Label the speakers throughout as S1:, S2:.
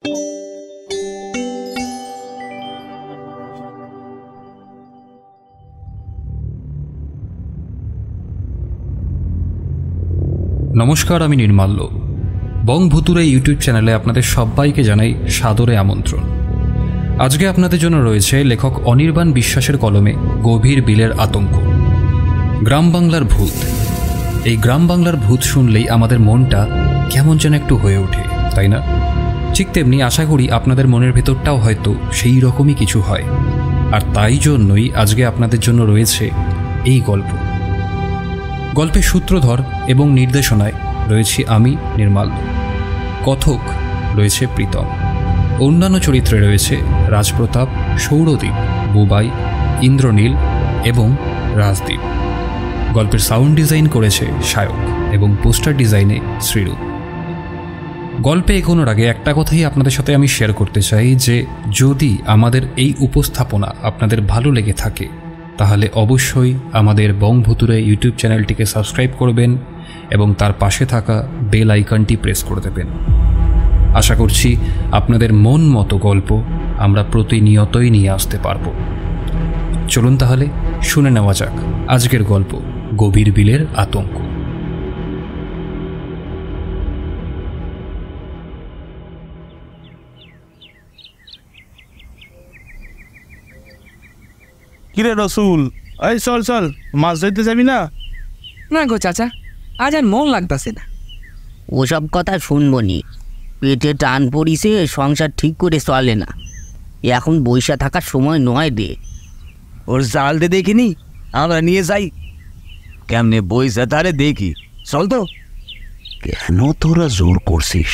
S1: নমস্কার, আমি নির্মাল্য। বং ভুতুরে ইউটিউব চ্যানেলে আপনাদের সবাইকে জানাই সাদরে আমন্ত্রণ। আজকে আপনাদের জন্য রয়েছে লেখক অনির্বাণ বিশ্বাসের কলমে গভীর বিলের আতঙ্ক, গ্রাম বাংলার ভূত। এই গ্রাম বাংলার ভূত শুনলেই আমাদের মনটা কেমন যেন একটু হয়ে ওঠে, তাই না? ঠিক তেমনি আশা করি আপনাদের মনের ভেতরটাও হয়তো সেই রকমই কিছু হয়। আর তাই জন্যই আজকে আপনাদের জন্য রয়েছে এই গল্প। গল্পের সূত্রধর এবং নির্দেশনায় রয়েছি আমি নির্মাল্য, কথক রয়েছে প্রীতম, অন্যান্য চরিত্রে রয়েছে রাজপ্রতাপ, সৌরদীপ, বুবাই, ইন্দ্রনীল এবং রাজদীপ। গল্পের সাউন্ড ডিজাইন করেছে সায়ক এবং পোস্টার ডিজাইনে শ্রীরূপ। গল্পে এগোনোর আগে একটা কথাই আপনাদের সাথে আমি শেয়ার করতে চাই যে যদি আমাদের এই উপস্থাপনা আপনাদের ভালো লেগে থাকে তাহলে অবশ্যই আমাদের বং ভুতুরে ইউটিউব চ্যানেলটিকে সাবস্ক্রাইব করবেন এবং তার পাশে থাকা বেল আইকনটি প্রেস করে দেবেন। আশা করছি আপনাদের মন মতো গল্প আমরা প্রতিনিয়তই নিয়ে আসতে পারব। চলুন তাহলে শুনে নেওয়া যাক আজকের গল্প, গভীর বিলের আতঙ্ক।
S2: কিরে রসুল, এই চল চল, মাছ ধরতে যাবি না?
S3: না গো চাচা, আজ আর মন লাগতাছে না।
S4: ওসব কথা শুনবো নি, পেটে টান পড়িছে, সংসার ঠিক করে চলে না। এখন বইসা থাকার সময় নয় রে।
S5: ওর জাল দে দেখিনি, আমরা নিয়ে যাই। কেমনে বইসা তারে দেখি, চল তো।
S6: কেন তোরা জোর করছিস?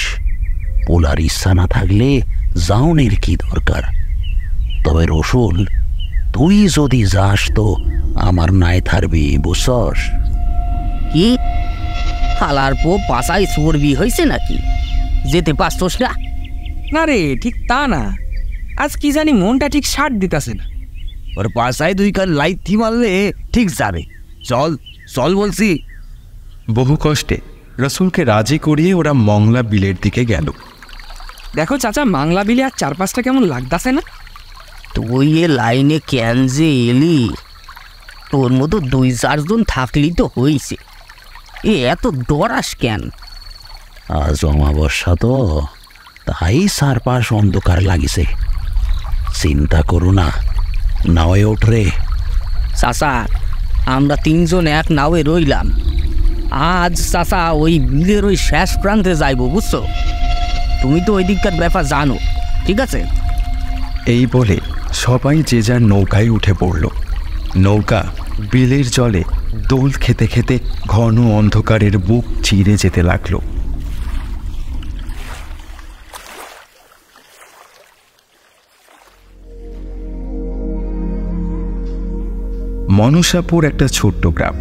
S6: পোলার ইচ্ছা না থাকলে যাওনের কি দরকার? তবে রসুল, তুই যদি যাস তো আমার নাই থাকবি, বুঝছস?
S4: কি খালার পো পাশায় চর্বি হয়েছে নাকি? যেতে পারছস না?
S3: না রে, ঠিক তা না। আজ কি জানি মনটা ঠিক সাড় দিতেছে না।
S5: ওর পাশায় দুই কান লাইথি মারলে ঠিক যাবে। চল চল বলছি।
S7: বহু কষ্টে রসুলকে রাজি করিয়ে ওরা মংলা বিলের দিকে গেল।
S3: দেখো চাচা, মাংলা বিলে আর চারপাশটা কেমন লাগতাছে না?
S4: তুই এ লাইনে কেন যে এলি? তোর মতো 2-4 জন থাকলি তো হইছে, এত ডরাস কেন?
S6: আজ অমাবস্যা তো, তাই চারপাশ অন্ধকার লাগিছে। চিন্তা করো না, নাওয়ে ওঠরে।
S4: চাচা, আমরা 3 জন এক নাওয়ে রইলাম। আজ চাচা ওই বিলের ওই শেষ প্রান্তে যাইব, বুঝছো? তুমি তো ওই দিককার ব্যাপার জানো, ঠিক আছে?
S7: এই বলে সবাই যে যার নৌকায় উঠে পড়ল। নৌকা বিলের জলে দোল খেতে খেতে ঘন অন্ধকারের বুক চিরে যেতে লাগল। মনসাপুর একটা ছোট্ট গ্রাম।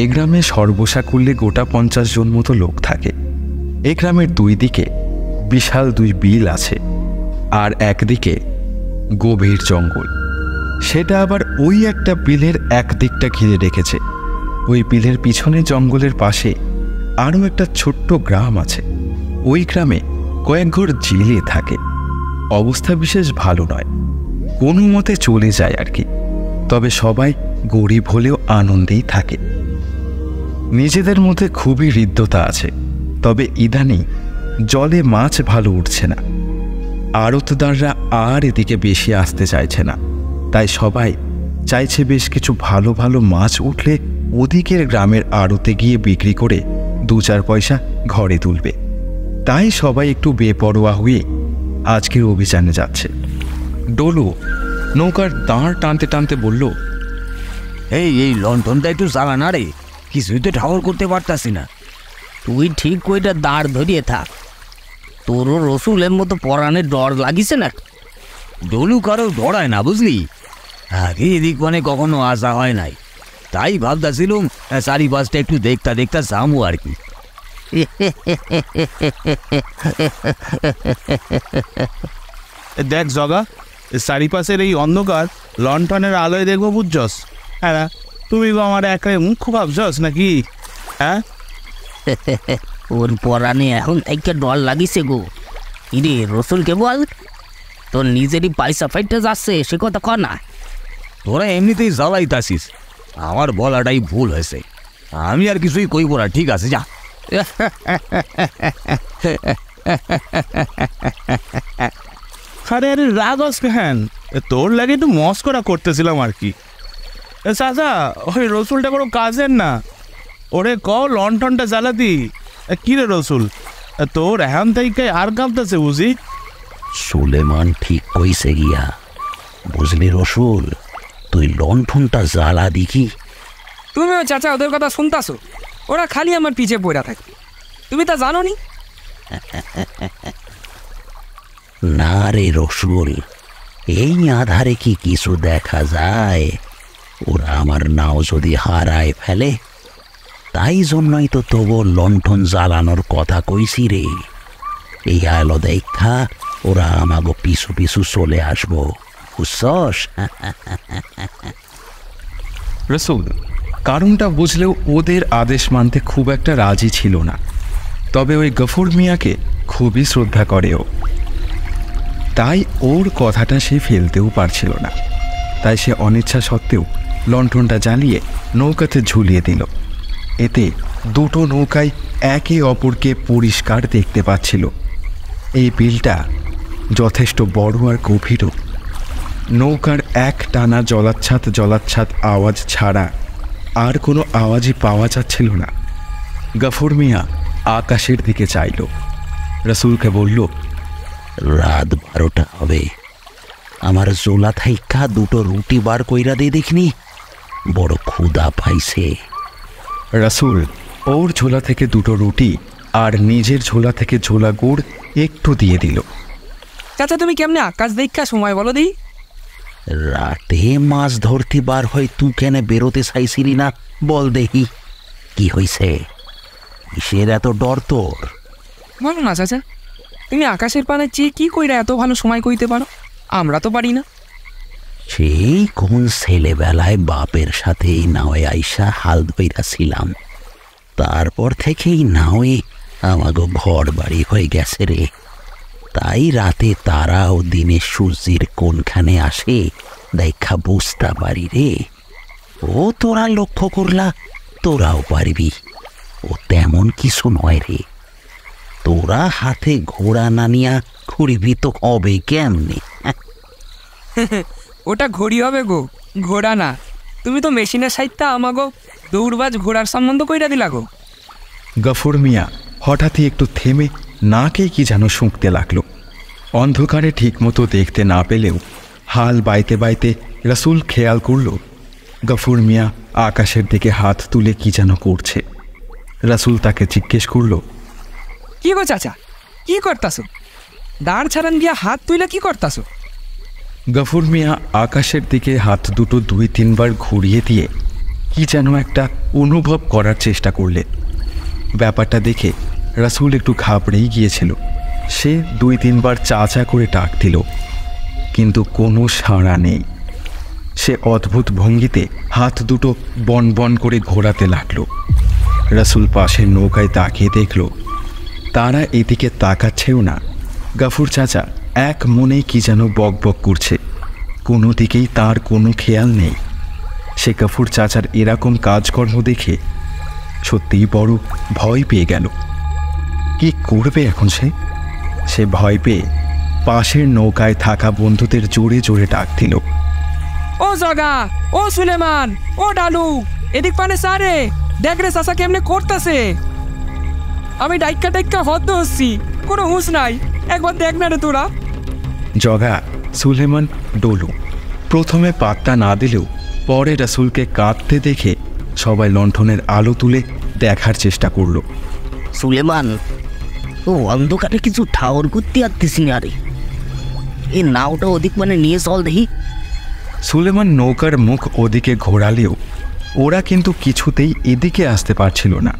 S7: এ গ্রামে সর্বসা করলে গোটা 50 জন মতো লোক থাকে। এ গ্রামের 2 দিকে বিশাল 2 বিল আছে, আর একদিকে গভীর জঙ্গল। সেটা আবার ওই একটা বিলের একদিকটা ঘিরে রেখেছে। ওই বিলের পিছনে জঙ্গলের পাশে আরও একটা ছোট্ট গ্রাম আছে। ওই গ্রামে কয়েক ঘর জেলে থাকে। অবস্থা বিশেষ ভালো নয়, কোনো মতে চলে যায় আর কি। তবে সবাই গরিব হলেও আনন্দেই থাকে। নিজেদের মধ্যে খুবই হৃদ্যতা আছে, তবে ইদানিং জলে মাছ ভালো উঠছে না। আড়তদাররা আর এদিকে বেশি আসতে চাইছে না, তাই সবাই চাইছে বেশ কিছু ভালো ভালো মাছ উঠলে ওদিকের গ্রামের আড়তে গিয়ে বিক্রি করে 2-4 পয়সা ঘরে তুলবে। তাই সবাই একটু বেপরোয়া হয়ে আজকের অভিযানে যাচ্ছে। ডলু নৌকার দাঁড় টানতে টানতে বলল,
S5: এই লন্ঠনটা একটু জ্বালা না রে, কিছুই তো ঠাকুর করতে পারতাছি না।
S4: তুই ঠিক ওইটা দাঁড় ধরিয়ে থাক। তোরও রসুলের মতো পরাণের ডর লাগিছে না?
S5: ডলু কারো ডরায় না, বুঝলি? আগে এদিক মানে কখনো আসা হয় নাই, তাই ভাবতাছিলাম চারিপাশটা একটু দেখতা দেখতা যাবো আর কি।
S2: দেখ জগা, চারিপাশের এই অন্ধকার লন্ঠনের আলোয় দেখবো, বুঝছস? হ্যাঁ, তুমি আমার একাই মুখ ভাবছস নাকি? হ্যাঁ,
S4: ওর পরাণে এখন একটা ডর লাগিছে গো। ইরে রসুলকে বল, তোর নিজেরই পয়সা ফাইটে যাচ্ছে, সে কথা কর না।
S5: তোরা এমনিতেই জ্বালাইতাছিস, আমার বলাটাই ভুল হয়েছে। আমি আর কিছুই কইব না, ঠিক আছে যা।
S2: আরে আরে রাগস কেন? তোর লাগে একটু মস্করা করতেছিলাম আর কি। চাচা, ওই রসুলটা কোনো কাজের না, ওরে ক লন্ঠনটা জ্বালাতি। কিরে রসুল, তোর এখন থেকে আর কাঁপতেছে বুঝি?
S6: সুলেমান ঠিক কইছে গিয়া, বুঝলি রসুল, তুই লণ্ঠনটা জ্বালা দেখি।
S3: তুমিও চাচা ওদের কথা শুনতাছো? ওরা খালি আমার পিছে পড়া থাকে, তুমি তা জানো নি?
S6: না রে রসুল, এই আধারে কি কিছু দেখা যায়? ওরা আমার নাও যদি হারায় ফেলে, তাই জন্যই তো তবু লণ্ঠন জ্বালানোর কথা কইছি রে। এই আলো দেখা ওরা আমাগো পিছু পিছু চলে আসবো, বুঝছস?
S7: রসুল কারণটা বুঝলেও ওদের আদেশ মানতে খুব একটা রাজি ছিল না। তবে ওই গফুর মিয়াকে খুবই শ্রদ্ধা করে ও, তাই ওর কথাটা সে ফেলতেও পারছিল না। তাই সে অনিচ্ছা সত্ত্বেও লণ্ঠনটা জ্বালিয়ে নৌকাতে ঝুলিয়ে দিল। এতে দুটো নৌকায় একে অপরকে পরিষ্কার দেখতে পাচ্ছিল। এই বিলটা যথেষ্ট বড় আর গভীরও। নৌকার এক টানা জলাচ্ছাদ আওয়াজ ছাড়া আর কোনো আওয়াজই পাওয়া যাচ্ছিল না। গফুর মিয়া আকাশের দিকে চাইল, রসুলকে বলল,
S6: রাত 12টা হবে, আমার জোলা থাইকা দুটো রুটি বার কইরা দিয়ে দেখিনি, বড় ক্ষুধা পাইছে।
S7: রসুল ওর ঝোলা থেকে দুটো রুটি আর নিজের ঝোলা থেকে ঝোলা গুড় একটু দিয়ে দিল।
S3: চাচা তুমি কেমনে আকাশ দেখা সময় বলো দিই?
S6: রাতে মাছ ধরতে বার হয়, তুই কেন বেরোতে চাইছিলি না বল দেখি, কি হইছে? কিসের এত ডর তোর?
S3: বলো না চাচা, তুমি আকাশের পানে চেয়ে কি কইরা এত ভালো সময় কইতে পারো? আমরা তো পারি না।
S6: সেই কোন ছেলেবেলায় বাপের সাথে এই নাওয়ে আইসা হাল ধইরাছিলাম, তারপর থেকেই নাওয়ে আমাগো ঘর বাড়ি হয়ে গেছে রে। তাই রাতে তারা ও দিনে সূর্যের কোনখানে আসে দেখা বুঝতে পারি রে। ও তোরা লক্ষ্য করলা, তোরাও পারবি। ও তেমন কিছু নয় রে। তোরা হাতে ঘোড়া না নিয়া ঘুরবি তো হবে কেমনে?
S3: ওটা ঘড়ি হবে গো, ঘোড়া না। তুমি তো মেশিনের সাইডটা আমাগো দৌড়বাজ ঘোড়ার সম্বন্ধ কইরা দিলা গো।
S7: গফুর মিয়া হঠাৎই একটু থেমে নাকে কি যেন শুঁকতে লাগলো। অন্ধকারে ঠিকমতো দেখতে না পেলেও হাল বাইতে বাইতে রসুল খেয়াল করল গফুর মিয়া আকাশের দিকে হাত তুলে কি যেন করছে। রসুল তাকে জিজ্ঞেস করল,
S3: কি গো চাচা, কি করতাছো? দাঁড় ছাড়ান গিয়া হাত তুইলা কি করতাছো?
S7: গফুর মিয়া আকাশের দিকে হাত দুটো 2-3 বার ঘুরিয়ে দিয়ে কি যেন একটা অনুভব করার চেষ্টা করলেন। ব্যাপারটা দেখে রসুল একটু ঘাবড়েই গিয়েছিল। সে 2-3 বার চা করে ডাক দিল, কিন্তু কোনো সাড়া নেই। সে অদ্ভুত ভঙ্গিতে হাত দুটো বন বন করে ঘোরাতে লাগলো। রসুল পাশের নৌকায় তাকিয়ে দেখল তারা এদিকে তাকাচ্ছেও না। গফুর চাচা এক মনে কি যেন বক বক করছে, কোনো দিকেই তার কোনো খেয়াল নেই। সে গফুর চাচার এরকম কাজকর্ম দেখে সত্যিই বড় ভয় পেয়ে গেল। কি করবে এখন সে ভয় পেয়ে পাশের নৌকায় থাকা বন্ধুদের জোরে জোরে ডাক দিল,
S3: ও জগা, ও সুলেমান, ও ডালু, এদিক পানে সারে দেখ রে চাচা কেমনে করতেছে। আমি ডাইক্কা হদ্দ হচ্ছি, কোনো হুঁশ নাই, একবার দেখ না রে তোরা।
S7: জগা, সুলেমান, ডলু প্রথমে পাত্তা না দিলেও পরে রসুলকে কাঁদতে দেখে সবাই লণ্ঠনের আলো তুলে দেখার চেষ্টা করল।
S4: সুলেমান, ও অন্ধকারে কিছু ঠাওর করতে আসতেছি না রে, এই নাওটা ওদিক মানে নিয়ে চল দেখি।
S7: সুলেমান নৌকার মুখ ওদিকে ঘোরালেও ওরা কিন্তু কিছুতেই এদিকে আসতে পারছিল না।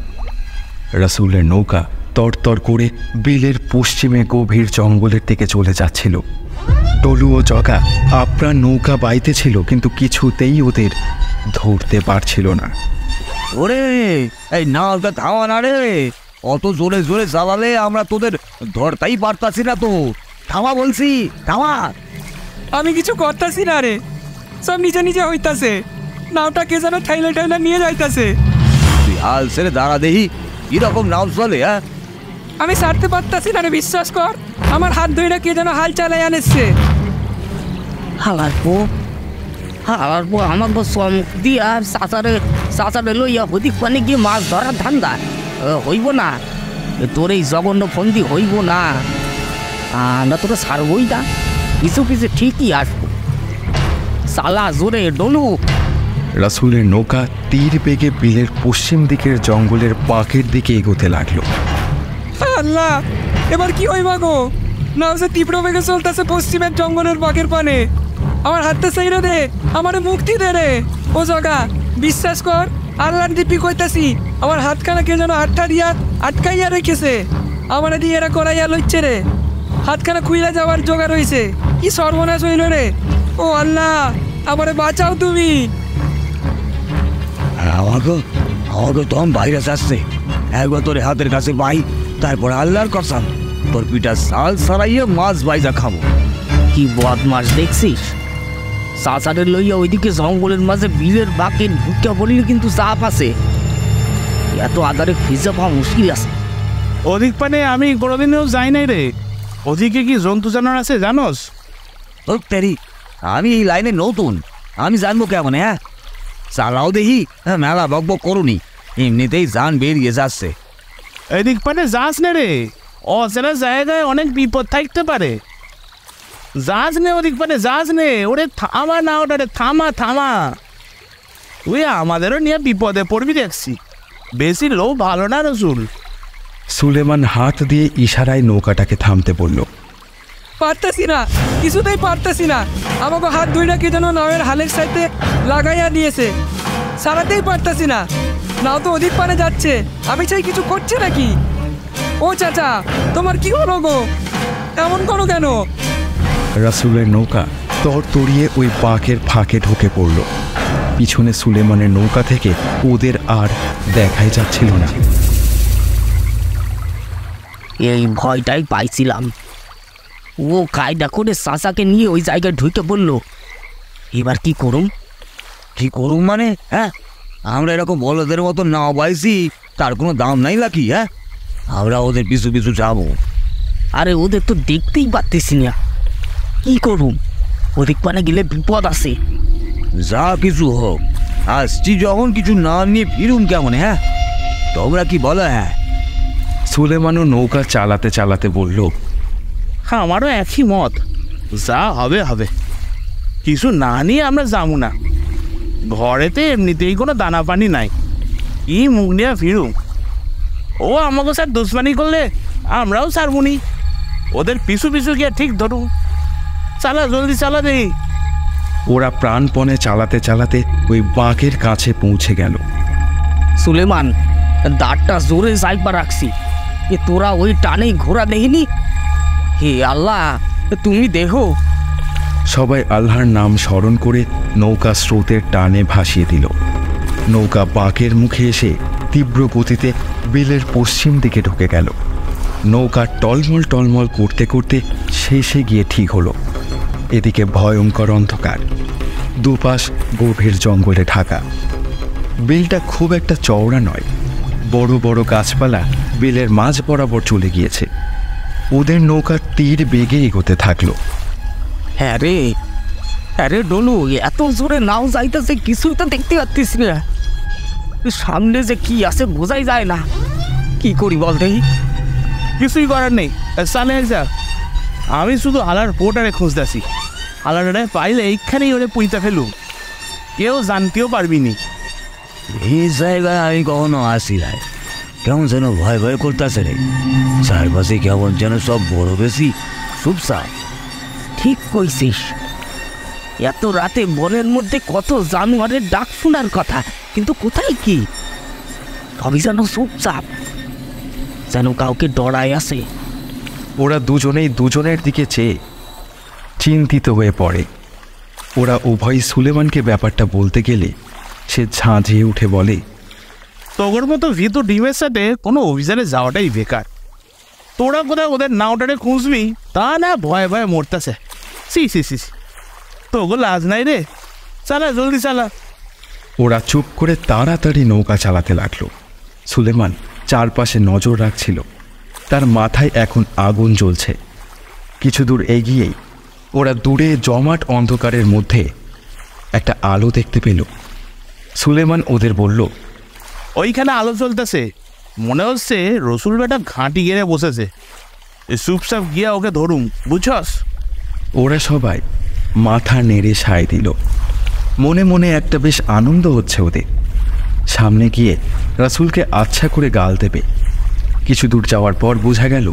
S7: রসুলের নৌকা তরতর করে বিলের পশ্চিমে গভীর জঙ্গলের দিকে চলে যাচ্ছিল। ডলু ও জগা আপনার নৌকা বাইতেছিল, কিন্তু কিছুতেই ওদের ধরতে পারছিল না।
S5: ওরে, এই নাওটা থামা না রে, অত জোরে জোরে জ্বালালে আমরা তোদের ধরতেই পারতাছি না তো। থামা বলছি, থামা।
S3: আমি কিছু করতাছি না রে, সব নিচে নিচে হইতাছে। নাওটা কে যেন ঠাইলা ঠাইলা নিয়ে যাইতাছে।
S5: তুই হাল ছেড়ে দাঁড়া দেখি কিরকম নাও চলে। হ্যাঁ,
S3: আমি ছাড়তে পারতাছি না রে, বিশ্বাস কর। আমার হাত ধরে কে যেন হাল চালাই আনেছে।
S4: হালার পো আমার চমক দিয়ে আর চাচারে লইয়া ওদিক পানি গিয়ে মাছ ধরার ধান্দা হইব না। তোর এই জঘন্য ফন্দি হইব না। আমরা তোরা ছাড়বই না, কিছু কিছু ঠিকই আসবো। সালা জোরে ডলু।
S7: রাসূলের নৌকা তীর বেগে বিলের পশ্চিম দিকের জঙ্গলের পাকের দিকে এগোতে লাগলো।
S3: আল্লাহ, এবার কি হইবা গো? নাও যে তীব্র বেগে চলতেছে পশ্চিমের জঙ্গলের বাঘের পানে। আমার হাতটা চাইরা দে, আমার মুক্তি দে রে। ও জগা, বিশ্বাস কর, আল্লাহর দিব্যি কইতাছি, আমার হাতখানা কে যেন হাতটা দিয়া আটকাইয়া রেখেছে। আমার দিয়ে এরা করাইয়া লইচ্ছে রে। হাতখানা খুইলা যাওয়ার জোগাড় হয়েছে। কি সর্বনাশ হইল রে। ও আল্লাহ, আমারে বাঁচাও তুমি।
S5: আমাকে তখন বাইরে আসছে। একবার তোর হাতের কাছে পাই, তারপর আল্লাহর কসম তোর পিঠা সাল সারাইয়া মাছ বাইজা খাবো।
S4: কি বদমাস দেখছিস? চাচারে লইয়া ওইদিকে জঙ্গলের মাঝে বিলের বাঁকে ঢুকিয়া বলিলে কিন্তু চাপ আছে। এত আদারে খুঁজে পাওয়া মুশকিল আছে।
S2: ওদিক পানে আমি কোনোদিনও যাই নাই রে। ওদিকে কি জন্তু জানোয়ার আছে জানোস?
S5: ও তেরি, আমি এই লাইনে নতুন, আমি জানবো কেমন? হ্যাঁ, চালাও দেখি। হ্যাঁ, মেলা বকবক করুনি, এমনিতেই জান বেরিয়ে যাচ্ছে।
S2: এদিক পানে যাস নে রে, অচেনা জায়গায় অনেক বিপদ থাকতে পারে। যাস নে ওদিক পানে, যাস নে। ওরে থামা না, ওটা রে থামা থামা। তুই আমাদেরও নিয়ে বিপদে পড়বি দেখছি। বেশি লোক ভালো না রসুল।
S7: সুলেমান হাত দিয়ে ইশারায় নৌকাটাকে থামতে বলল।
S3: পারতাছি না, কিছুতেই পারতাছি না। আমাকে হাত ধুইরা কে যেন নাওয়ের হালের সাইতে লাগাইয়া দিয়েছে। সারাতেই পারতাছি না। নাও তো ওদিক পানে যাচ্ছে, আমি চাই কিছু করছে নাকি? ও চাচা, তোমার কি হলো গো? এমন করো কেন?
S7: রাসূলের নৌকা তড়িয়ে ওই পাকের ফাঁকে ঢুকে পড়ল। পিছনে সুলেমানের নৌকা থেকে ওদের আর দেখাই যাচ্ছিল না।
S4: এই ভয়টাই পাইছিলাম। ও কায়দা করে চাচাকে নিয়ে ওই জায়গায় ঢুকে পড়লো। এবার কি করুম?
S5: কি করুম মানে? হ্যাঁ, আমরা এরকম বলদের মতো না পাইছি, তার কোনো দাম নাই নাকি? হ্যাঁ, আমরা ওদের পিছু পিছু যাবো।
S4: আরে ওদের তো দেখতেই পারতেছি না, কি করুম? ওদিক পানে গেলে বিপদ আছে।
S5: যা কিছু হোক, আসছি যখন কিছু না নিয়ে ফিরুম কেমন? হ্যাঁ, তোমরা কি বলো? হ্যাঁ,
S7: সুলেমানও নৌকা চালাতে চালাতে বলল,
S2: হ্যাঁ, আমারও একই মত। যা হবে হবে, কিছু না নিয়ে আমরা যাবো না। ঘরেতে এমনিতেই কোনো দানা পানি নাই, কি মুখ নিয়ে ফিরুম। ও আমাকে স্যার দুশ্মনী করলে আমরাও ছাড়বুনি। ওদের পিছু পিছু গিয়ে ঠিক ধরুন। চালা, জলদি চালা দে।
S7: ওরা প্রাণপণে চালাতে চালাতে ওই বাঁকের কাছে পৌঁছে গেল।
S4: সুলেমান, দাঁড়টা জোরে যাইবা রাখছি। এ তোরা ওই টানেই ঘোড়া দেখিনি? হে আল্লাহ, তুমি দেখো।
S7: সবাই আল্লাহর নাম স্মরণ করে নৌকা স্রোতের টানে ভাসিয়ে দিল। নৌকা বাঁকের মুখে এসে তীব্র গতিতে বিলের পশ্চিম দিকে ঢুকে গেল। নৌকা টলমল টলমল করতে করতে শেষে গিয়ে ঠিক হলো। এদিকে ভয়ঙ্কর অন্ধকার, দুপাশ গভীর জঙ্গলে ঢাকা। বিলটা খুব একটা চওড়া নয়, বড় বড় গাছপালা বিলের মাঝ বরাবর চলে গিয়েছে। ওদের নৌকা তীর বেগে এগোতে থাকলো।
S4: হ্যাঁ রে ডলু, এত জোরে নাও যাইতেছে, কিছুই তো দেখতে পাচ্ছিস না। সামনে যে কি আছে বোঝাই যায় না। কি করি বল দেখি?
S2: কিছুই করার নেই, চালে যা। আমি শুধু আলার পোটারে খুঁজতেছি। আলারে পাইলে এইখানেই ওরে পুইতা ফেলুম, কেউ জানতেও পারবি নি।
S5: এই জায়গায় আমি কখনো আসি নাই, কেমন যেন ভয় ভয় করতেছে রে। চারপাশে কেমন যেন সব বড় বেশি চুপচাপ।
S4: ঠিক কইছিস, এত রাতে বনের মধ্যে কত জানোয়ারের ডাক শোনার কথা, কিন্তু কোথায় কি? সবই যেন চুপচাপ, যেন কাউকে ডরায় আছে।
S7: ওরা দুজনেই দুজনের দিকে চেয়ে চিন্তিত হয়ে পড়ে। ওরা উভয় সুলেমানকে ব্যাপারটা বলতে গেলে সে ঝাঁঝিয়ে উঠে বলে,
S2: তোর মতো ভীতু ডিমের সাথে কোনো অভিযানে যাওয়াটাই বেকার। তোরা কোথায় ওদের নাওটারে খুঁজবি, তা না ভয়ে ভয়ে মরতেছে। সি সি সি তোগো লাজ নাই রে, চালা জলদি চালা।
S7: ওরা চুপ করে তাড়াতাড়ি নৌকা চালাতে লাগলো। সুলেমান চারপাশে নজর রাখছিল। তার মাথায় এখন আগুন জ্বলছে। কিছু দূর এগিয়েই ওরা দূরে জমাট অন্ধকারের মধ্যে একটা আলো দেখতে পেল। সুলেমান ওদের বলল,
S2: ওইখানে আলো চলতেছে, মনে হচ্ছে রসুল বেটা ঘাঁটি গেড়ে বসেছে। চুপচাপ গিয়া ওকে ধরুম, বুঝছস?
S7: ওরা সবাই মাথা নেড়ে সায় দিল। মনে মনে একটা বেশ আনন্দ হচ্ছে ওদের। সামনে গিয়ে রাসূলকে আচ্ছা করে গাল দেবে। কিছু দূর যাওয়ার পর বোঝা গেল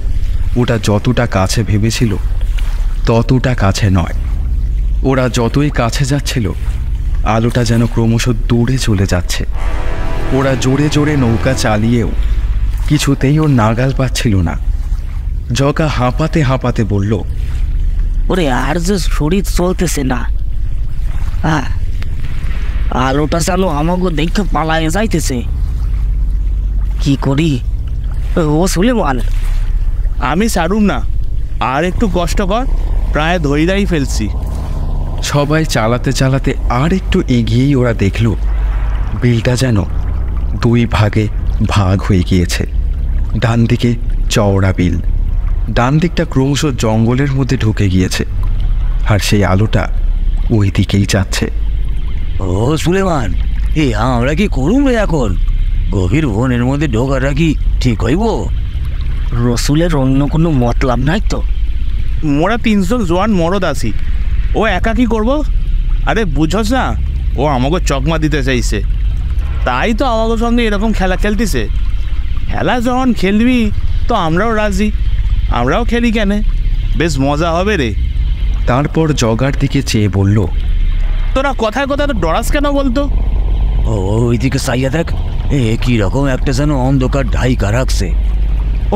S7: ওটা যতটা কাছে ভেবেছিল ততটা কাছে নয়। ওরা যতই কাছে যাচ্ছিল আলোটা যেন ক্রমশ দূরে চলে যাচ্ছে। ওরা জোরে জোরে নৌকা চালিয়েও কিছুতেই ওর নাগাল পাচ্ছিল না। জগা হাঁপাতে হাঁপাতে বলল,
S4: ওরে আর যে শরীর চলতেছে না। হ্যাঁ, আলোটা চালু আমাকে দেখে পালায় যাইতেছে। কি করি ও সুলেমান?
S2: আমি সারুম না, আর একটু কষ্ট কর, প্রায় ধৈরাই ফেলছি।
S7: সবাই চালাতে চালাতে আর একটু এগিয়েই ওরা দেখল বিলটা যেন দুই ভাগে ভাগ হয়ে গিয়েছে। ডান দিকে চওড়া বিল, ডান দিকটা ক্রমশ জঙ্গলের মধ্যে ঢুকে গিয়েছে, আর সেই আলোটা ওই দিকেই যাচ্ছে।
S5: ও সুলেমান, আমরা কি করুম রে এখন? গভীর বনের মধ্যে ঢোকাটা কি ঠিক হইব?
S4: রসুলের অন্য কোনো মতলব নাই তো?
S2: মোরা 300 জোয়ান মরদ আছি, ও একা কি করব? আরে বুঝছস না, ও আমাকে চকমা দিতে চাইছে, তাই তো আমাদের সঙ্গে এরকম খেলা খেলতেছে। খেলা যখন খেলবি তো আমরাও রাজি, আমরাও খেলি কেন, বেশ মজা হবে রে।
S7: তারপর জগার দিকে চেয়ে বলল,
S2: তোরা কথায় কথায় তো ডরাস কেন বলতো?
S5: ওইদিকে চাইয়া দেখ, কি রকম একটা যেন অন্ধকার ঢাইকা রাখছে।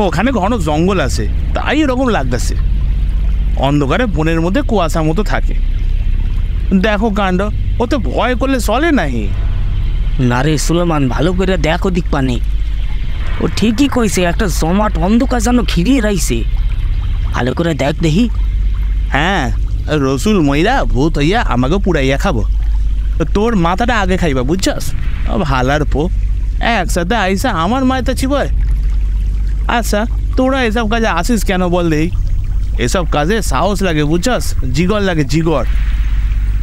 S2: ওখানে ঘন জঙ্গল আছে, তাই এরকম লাগতেছে। অন্ধকারে বনের মধ্যে কুয়াশা মতো থাকে। দেখো কাণ্ড, ও তো ভয় করলে চলে নাহি।
S4: না রে সুলেমান, ভালো করে দেখো দিক পানে। ও ঠিকই কইছে, একটা জমাট অন্ধকার যেন ঘিরিয়ে রাইছে। ভালো করে দেখ দেখি।
S2: হ্যাঁ, রসুল ময়রা ভূত হইয়া আমাকে পুড়াইয়া খাবো। তোর মাথাটা আগে খাইবা, বুঝছস? ভালার পো একসাথে আইসা আমার মাথা ছিবয়। আচ্ছা, তোরা এসব কাজে আসিস কেন বল দেই? এসব কাজে সাহস লাগে, বুঝছস? জিগর লাগে, জিগর।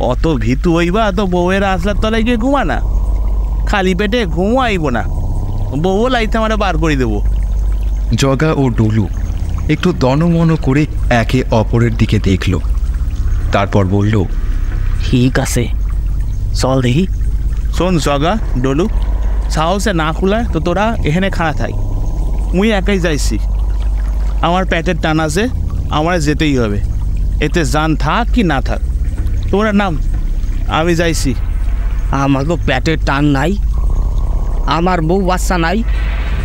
S2: অত ভীতু হইবা তো বউয়ের আসলার তলায় গিয়ে ঘুমা না। খালি পেটে ঘুমো আইব না, বউ লাইতে আমার বার করে দেবো।
S7: জগা ও ডলু একটু দনমন করে একে অপরের দিকে দেখল, তারপর বলল,
S4: ঠিক আছে, চল দেখি।
S2: শোন জগা, ডলু, সাহসে না খুলায় তো তোরা এখানে খাড়া থাই। মুই একাই যাইছি, আমার পেটের টান আছে, আমার যেতেই হবে। এতে জান থাক কি না থাক, তোরা নাম, আমি যাইছি।
S4: আমাকে পেটের টান নাই, আমার বউ বাচ্চা নাই,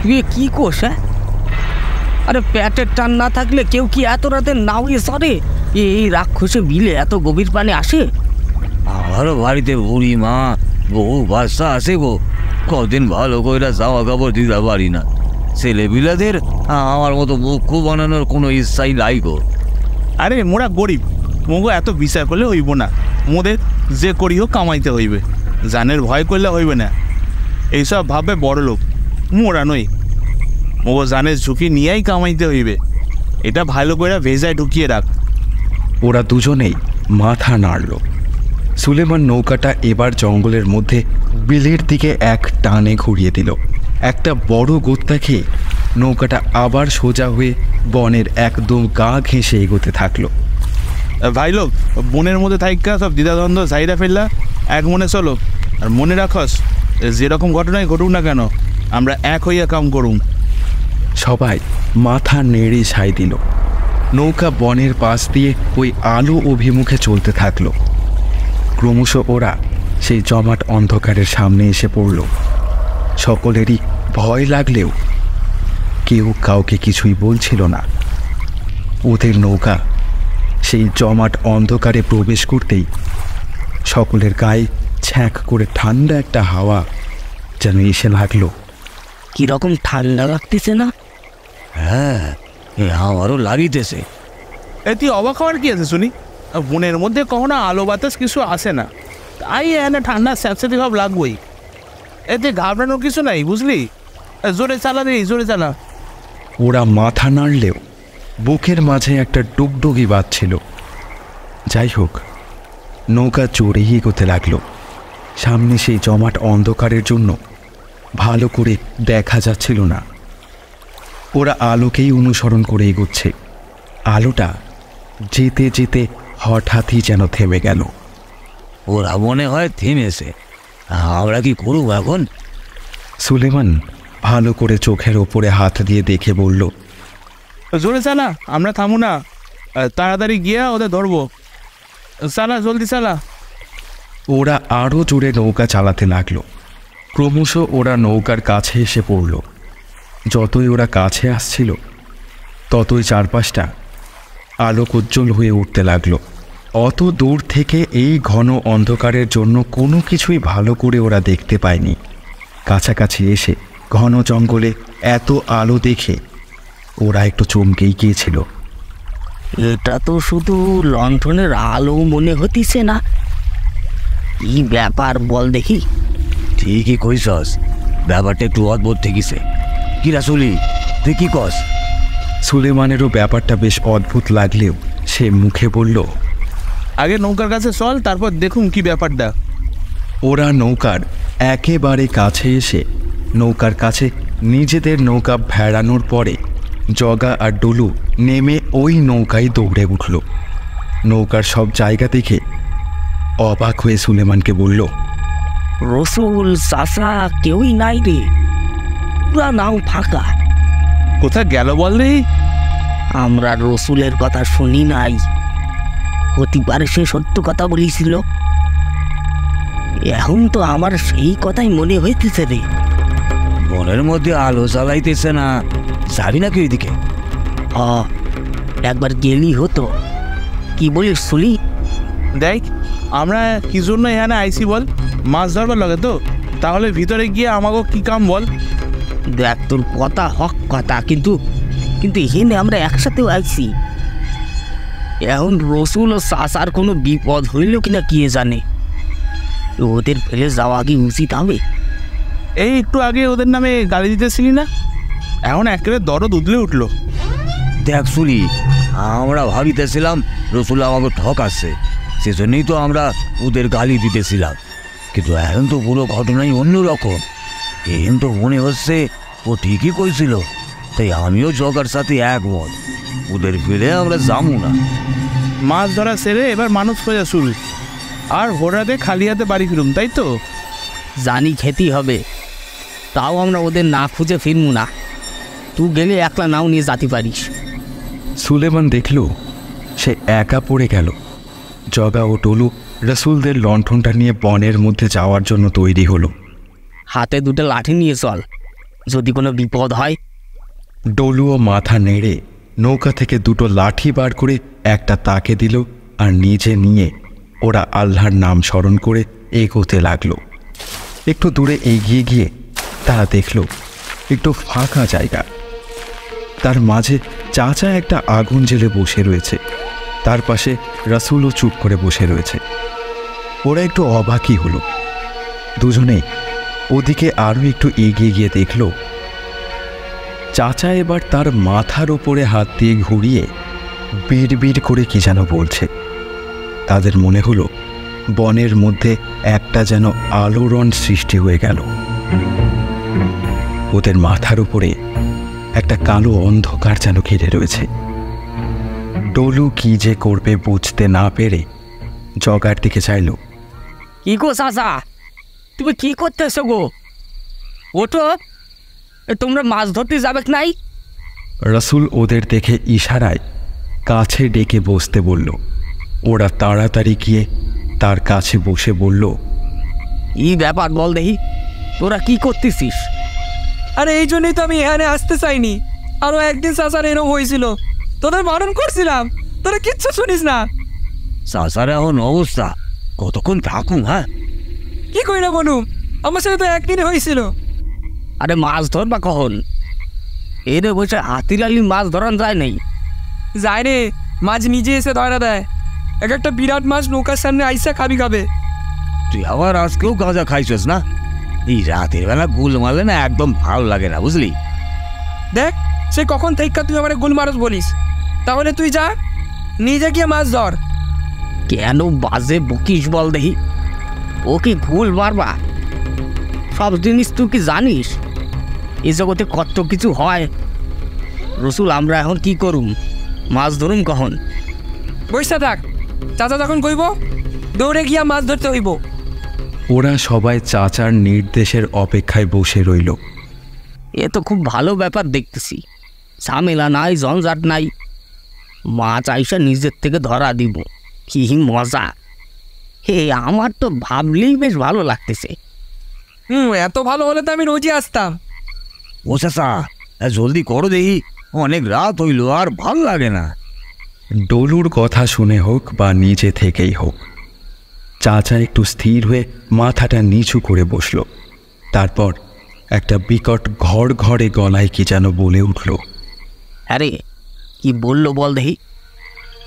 S4: তুই কি কোস? হ্যাঁ, আরে পেটের টান না থাকলে কেউ কি এত রাতে নাওয়ে সরে? এই রাক্ষসে বিলে এত গভীর পানি আসে?
S5: আমারও বাড়িতে বুড়ি মা, বউ বাচ্চা আছে গো। কদিন ভালো কইরা যাওয়া কাপড় দিতে পারি না। ছেলেবিলাদের আমার মতো মুখ্য বানানোর কোনো ইচ্ছাই নাই গো।
S2: আরে মোরা গরিব, মগো এত বিচার করলে হইব না। মোদের যে করিও কামাইতে হইবে, জানের ভয় করলে হইবে না। এইসব ভাবে বড় লোক, মোরা নই। মগো জানের ঝুঁকি নিয়েই কামাইতে হইবে, এটা ভালো করে ভেজায় ঢুকিয়ে রাখ।
S7: ওরা দুজনেই মাথা নাড়ল। সুলেমান নৌকাটা এবার জঙ্গলের মধ্যে বিলের দিকে এক টানে ঘুরিয়ে দিল। একটা বড় গোত্তা খেয়ে নৌকাটা আবার সোজা হয়ে বনের একদম গা ঘেঁষে এগোতে থাকলো।
S2: ভাই লোক, বনের মধ্যে থাইকা সব দ্বিধাদ্বন্দ্ব সাইডা ফেললা, এক মনে চলো। আর মনে রাখস, যেরকম ঘটনাই ঘটুক না কেন, আমরা এক হইয়া কাম করুম।
S7: সবাই মাথা নেড়ে সায় দিল। নৌকা বনের পাশ দিয়ে ওই আলো অভিমুখে চলতে থাকলো। ক্রমশ ওরা সেই জমাট অন্ধকারের সামনে এসে পড়ল। সকলেরই ভয় লাগলেও কেউ কাউকে কিছুই বলছিল না। ওদের নৌকা সেই জমাট অন্ধকারে প্রবেশ করতেই সকলের গায়ে ছ্যাঁক করে ঠান্ডা একটা হাওয়া যেন এসে লাগলো।
S4: কিরকম ঠান্ডা লাগতেছে না?
S5: হ্যাঁ, আমারও লাগিতেছে।
S2: তুই অবাক হওয়ার কি আছে শুনি? বনের মধ্যে কখনো আলো বাতাস কিছু আসে না, তাই এনে ঠান্ডা স্যাঁতস্যাঁতে ভাব লাগবই। এতে ঘাবড়ানোর কিছু নাই, বুঝলি? জোরে চালা রে, জোরে চালা।
S7: ওরা মাথা নাড়লেও বুকের মাঝে একটা ডুগডুগি বাজছিল। যাই হোক, নৌকা চড়েই এগোতে লাগলো। সামনে সেই জমাট অন্ধকারের জন্য ভালো করে দেখা যাচ্ছিল না। ওরা আলোকেই অনুসরণ করে এগোচ্ছে। আলোটা যেতে যেতে হঠাৎই যেন থেমে গেল।
S5: ওরা মনে হয় থেমেছে, আমরা কি করব এখন?
S7: সুলেমান ভালো করে চোখের ওপরে হাত দিয়ে দেখে বলল,
S2: জোরে চালা, আমরা থামু না, তাড়াতাড়ি গিয়া ওদের ধরবো। চালা, জলদি চালা।
S7: ওরা আরও জোরে নৌকা চালাতে লাগলো। ক্রমশ ওরা নৌকার কাছে এসে পড়ল। যতই ওরা কাছে আসছিল ততই চারপাশটা আলোক উজ্জ্বল হয়ে উঠতে লাগলো। অত দূর থেকে এই ঘন অন্ধকারের জন্য কোনো কিছুই ভালো করে ওরা দেখতে পায়নি। কাছাকাছি এসে ঘন জঙ্গলে এত আলো দেখে ওরা একটু চমকেই গিয়েছিল।
S4: এটা তো শুধু লণ্ঠনের আলো মনে হতিছে না, কি ব্যাপার বল দেখি?
S5: ঠিকই কইছস, ব্যাপারটা একটু অদ্ভুত ঠেকিছে। কি রাসুলি, তুই কি কস?
S7: সুলেমানেরও ব্যাপারটা বেশ অদ্ভুত লাগলেও সে মুখে বলল,
S2: আগে নৌকার কাছে চল, তারপর দেখুন কি ব্যাপারটা।
S7: ওরা নৌকার একেবারে কাছে এসে নৌকার কাছে নিজেদের নৌকা ভেড়ানোর পরে জগা আর ডলু নেমে ওই নৌকায় দৌড়ে উঠল। নৌকার সব জায়গা দেখে অবাক হয়ে সুলেমানকে বলল,
S4: রসুল, চাচা কেউই নাই রে, পুরা নাও ফাঁকা।
S2: কোথায় গেল বল রে?
S4: আমরা রসুলের কথা শুনি নাই, হতে পারে সে সত্য কথা বলেছিল। এখন তো আমার সেই কথাই মনে হইতেছে রে।
S5: বনের মধ্যে আলো জ্বালাইতেছে না, যাবি নাকি ওইদিকে?
S4: একবার গেলি হতো, কি বলিস শুলি?
S2: দেখ, আমরা কি জন্য এখানে আইসি বল? মাছ ধরবার লাগে তো, তাহলে ভিতরে গিয়ে আমাকে কি কাম বল?
S4: দেখ, তোর কথা হক কথা, কিন্তু এখানে আমরা একসাথেও আইছি। এখন রসুল ও চাচার কোনো বিপদ হইল কিনা কে জানে, ওদের ফেলে যাওয়া কি উচিত হবে?
S2: এই একটু আগে ওদের নামে গালি দিতেছিলি না, এখন একেবারে দরদ উদলে উঠলো।
S5: দেখ শুলি, আমরা ভাবিতেছিলাম রসুল আমাকে ঠকাচ্ছে, সেজন্যই তো আমরা ওদের গালি দিতেছিলাম। কিন্তু এখন তো পুরো ঘটনাই অন্যরকম। এখন তো মনে হচ্ছে ও ঠিকই কইছিল, তাই আমিও জগার সাথে একমত। ওদের ফেলে আমরা যাবো না।
S2: মাছ ধরা সেরে এবার মানুষ খোঁজা শুরু, আর ভোরাতে খালি হাতে বাড়ি ফিরুম, তাই তো?
S4: জানি খেতেই হবে, তাও আমরা ওদের না খুঁজে ফিরবো না। তুই গেলে একলা নাও নিয়ে যেতে পারিস।
S7: সুলেমান দেখল সে একা পড়ে গেল। জগা ও টলু রসুলদের লণ্ঠনটা নিয়ে বনের মধ্যে যাওয়ার জন্য তৈরি হলো।
S4: হাতে দুটো লাঠি নিয়ে চল, যদি কোনো বিপদ হয়।
S7: ডলুও মাথা নেড়ে নৌকা থেকে দুটো লাঠি বার করে একটা তাকে দিল, আর নিজে নিয়ে ওরা আল্লাহর নাম স্মরণ করে এগোতে লাগলো। একটু দূরে এগিয়ে গিয়ে তারা দেখল একটু ফাঁকা জায়গা, তার মাঝে চাচা একটা আগুন জ্বেলে বসে রয়েছে, তার পাশে রাসূলও চুপ করে বসে রয়েছে। ওরা একটু অবাকই হলো। দুজনেই ওদিকে আরও একটু এগিয়ে গিয়ে দেখল চাচা এবার তার মাথার ওপরে হাত দিয়ে ঘুরিয়ে বিড় বিড় করে কি যেন বলছে। তাদের মনে হলো বনের মধ্যে একটা যেন আলোড়ন সৃষ্টি হয়ে গেল। ওদের মাথার উপরে একটা কালো অন্ধকার যেন ঘিরে রয়েছে। ডলু কি যে করবে বুঝতে না পেরে জগার দিকে চাইল।
S4: কি গো চাচা, তুমি কি করতেছো গো? ওঠো, তোমরা মাছ ধরতে যাবে নাই?
S7: রাসূল ওদের দেখে ইশারায় কাছে ডেকে বসতে বলল। ওরা তাড়াতাড়ি গিয়ে তার কাছে বসে বলল,
S4: কি ব্যাপার বল দেখি, তোরা কি করতেছিস?
S3: আরে এই জন্যই তো আমি এখানে আসতে চাইনি। আরও একদিন চাচার এরকম হয়েছিল, তোদের বারণ করছিলাম, তোরা কিচ্ছু শুনিস না।
S5: চাচার এখন অবস্থা, কতক্ষণ থাকুন? হ্যাঁ,
S3: কি কই না বনু, আমার সাথে তো একদিনে হয়েছিল।
S4: আরে মাছ ধরবা কখন? এরে বসে হাতিলালি মাছ ধরান যায় নাই।
S3: যায় রে, মাছ নিজে এসে ধরা দেয়। একটা বিরাট মাছ নৌকার সামনে আইসা খাবি খাবে।
S5: তুই আবার আজকেও গাঁজা খাইছিস না? এই রাতের বেলা গুল মারলে না একদম ভালো লাগে না, বুঝলি?
S3: দেখ সে কখন থেকে তুই আমার গুল মারস বলিস। তাহলে তুই যা, নিজে গিয়ে মাছ ধর।
S4: কেন বাজে বকিস বল দেখি? ও কি ভুল মারবা? সব জিনিস তুই কি জানিস? এই জগতে কত কিছু হয়। রসুল, আমরা এখন কি করুম? মাছ ধরুম কখন?
S3: বইসা থাক, চাচা যখন কইব দৌড়ে গিয়া মাছ ধরতে হইব।
S7: ওরা সবাই চাচার নির্দেশের অপেক্ষায় বসে রইল।
S4: এ তো খুব ভালো ব্যাপার দেখতেছি। ঝামেলা নাই, ঝঞ্ঝাট নাই। মাছ আইসা নিজের থেকে ধরা দিব, কি মজা! হে, আমার তো ভাবলেই বেশ ভালো লাগতেছে।
S3: এত ভালো হলে তো আমি রোজই আসতাম।
S5: ও চাচা, জলদি করো দেখি, অনেক রাত হইল আর ভালো লাগে না।
S7: ডলুর কথা শুনে হোক বা নিজে থেকেই হোক, চাচা একটু স্থির হয়ে মাথাটা নিচু করে বসল। তারপর একটা বিকট ঘর ঘরে গলায় কি যেন বলে উঠল।
S4: আরে কি বললো বল দেখি?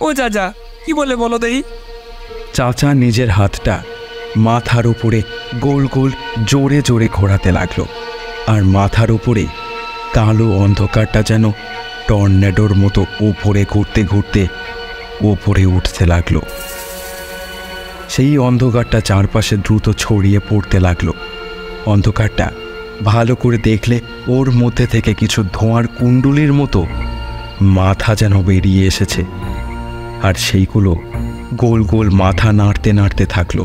S3: ও চাচা কি বলে বলো দেখি?
S7: চাচা নিজের হাতটা মাথার উপরে গোল গোল জোরে জোরে ঘোরাতে লাগলো, আর মাথার উপরে কালো অন্ধকারটা যেন টর্নেডোর মতো ওপরে ঘুরতে ঘুরতে ওপরে উঠতে লাগলো। সেই অন্ধকারটা চারপাশে দ্রুত ছড়িয়ে পড়তে লাগলো। অন্ধকারটা ভালো করে দেখলে ওর মধ্যে থেকে কিছু ধোঁয়ার কুণ্ডুলির মতো মাথা যেন বেরিয়ে এসেছে, আর সেইগুলো গোল গোল মাথা নাড়তে নাড়তে থাকলো।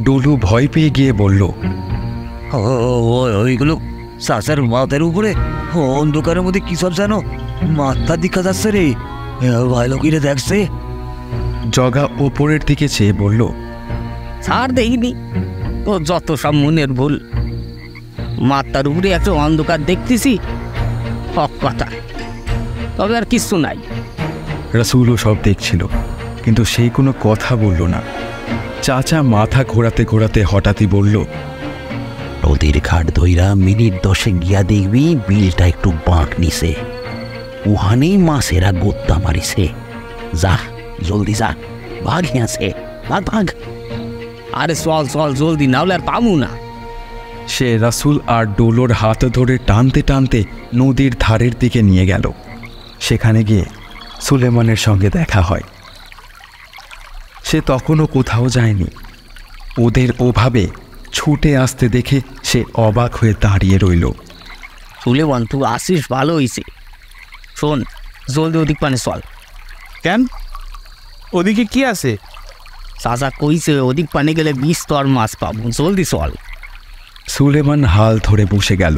S7: ডলু ভয় পেয়ে গিয়ে বলল,
S5: ওইগুলো চাচার মাথার উপরে অন্ধকারের মধ্যে কি সব যেন মাথা দেখা যাচ্ছে রে, ভালো করে দেখছে।
S7: জগা ওপরের দিকে চেয়ে বলল,
S4: ছাড় দেখিনি তো, যত সব মনের ভুল। মাথার উপরে একটা অন্ধকার দেখতেছি, হক কথা, তবে আর কিছু নাই।
S7: রসুলও সব দেখছিল, কিন্তু সেই কোনো কথা বলল না। চাচা মাথা ঘোরাতে ঘোরাতে হঠাৎই বলল,
S6: নদীর ঘাট ধইরা মিনিট 10 গিয়া দেখবি বিলটা একটু বাঁক নিছে, উহানেই মাছেরা গোত্তা মারিছে। যা, জলদি যা, ভাগ হিয়াছে, ভাগ ভাগ।
S4: আরে চল চল জলদি, নাহলে আর পামু না।
S7: সে রাসুল আর ডোলোর হাত ধরে টানতে টানতে নদীর ধারের দিকে নিয়ে গেল। সেখানে গিয়ে সুলেমানের সঙ্গে দেখা হয়। সে তখনও কোথাও যায়নি। ওদের ওভাবে ছুটে আসতে দেখে সে অবাক হয়ে দাঁড়িয়ে রইল।
S4: সুলেমান, তুই আসিস, ভালো হইছে। শোন, জলদি ওদিক পানে চল।
S2: কেন, ওদিকে কি আছে?
S4: চাচা কইছে ওদিক পানে গেলে 20 স্তর মাছ পাবো, জলদি চল।
S7: সুলেমান হাল ধরে বসে গেল।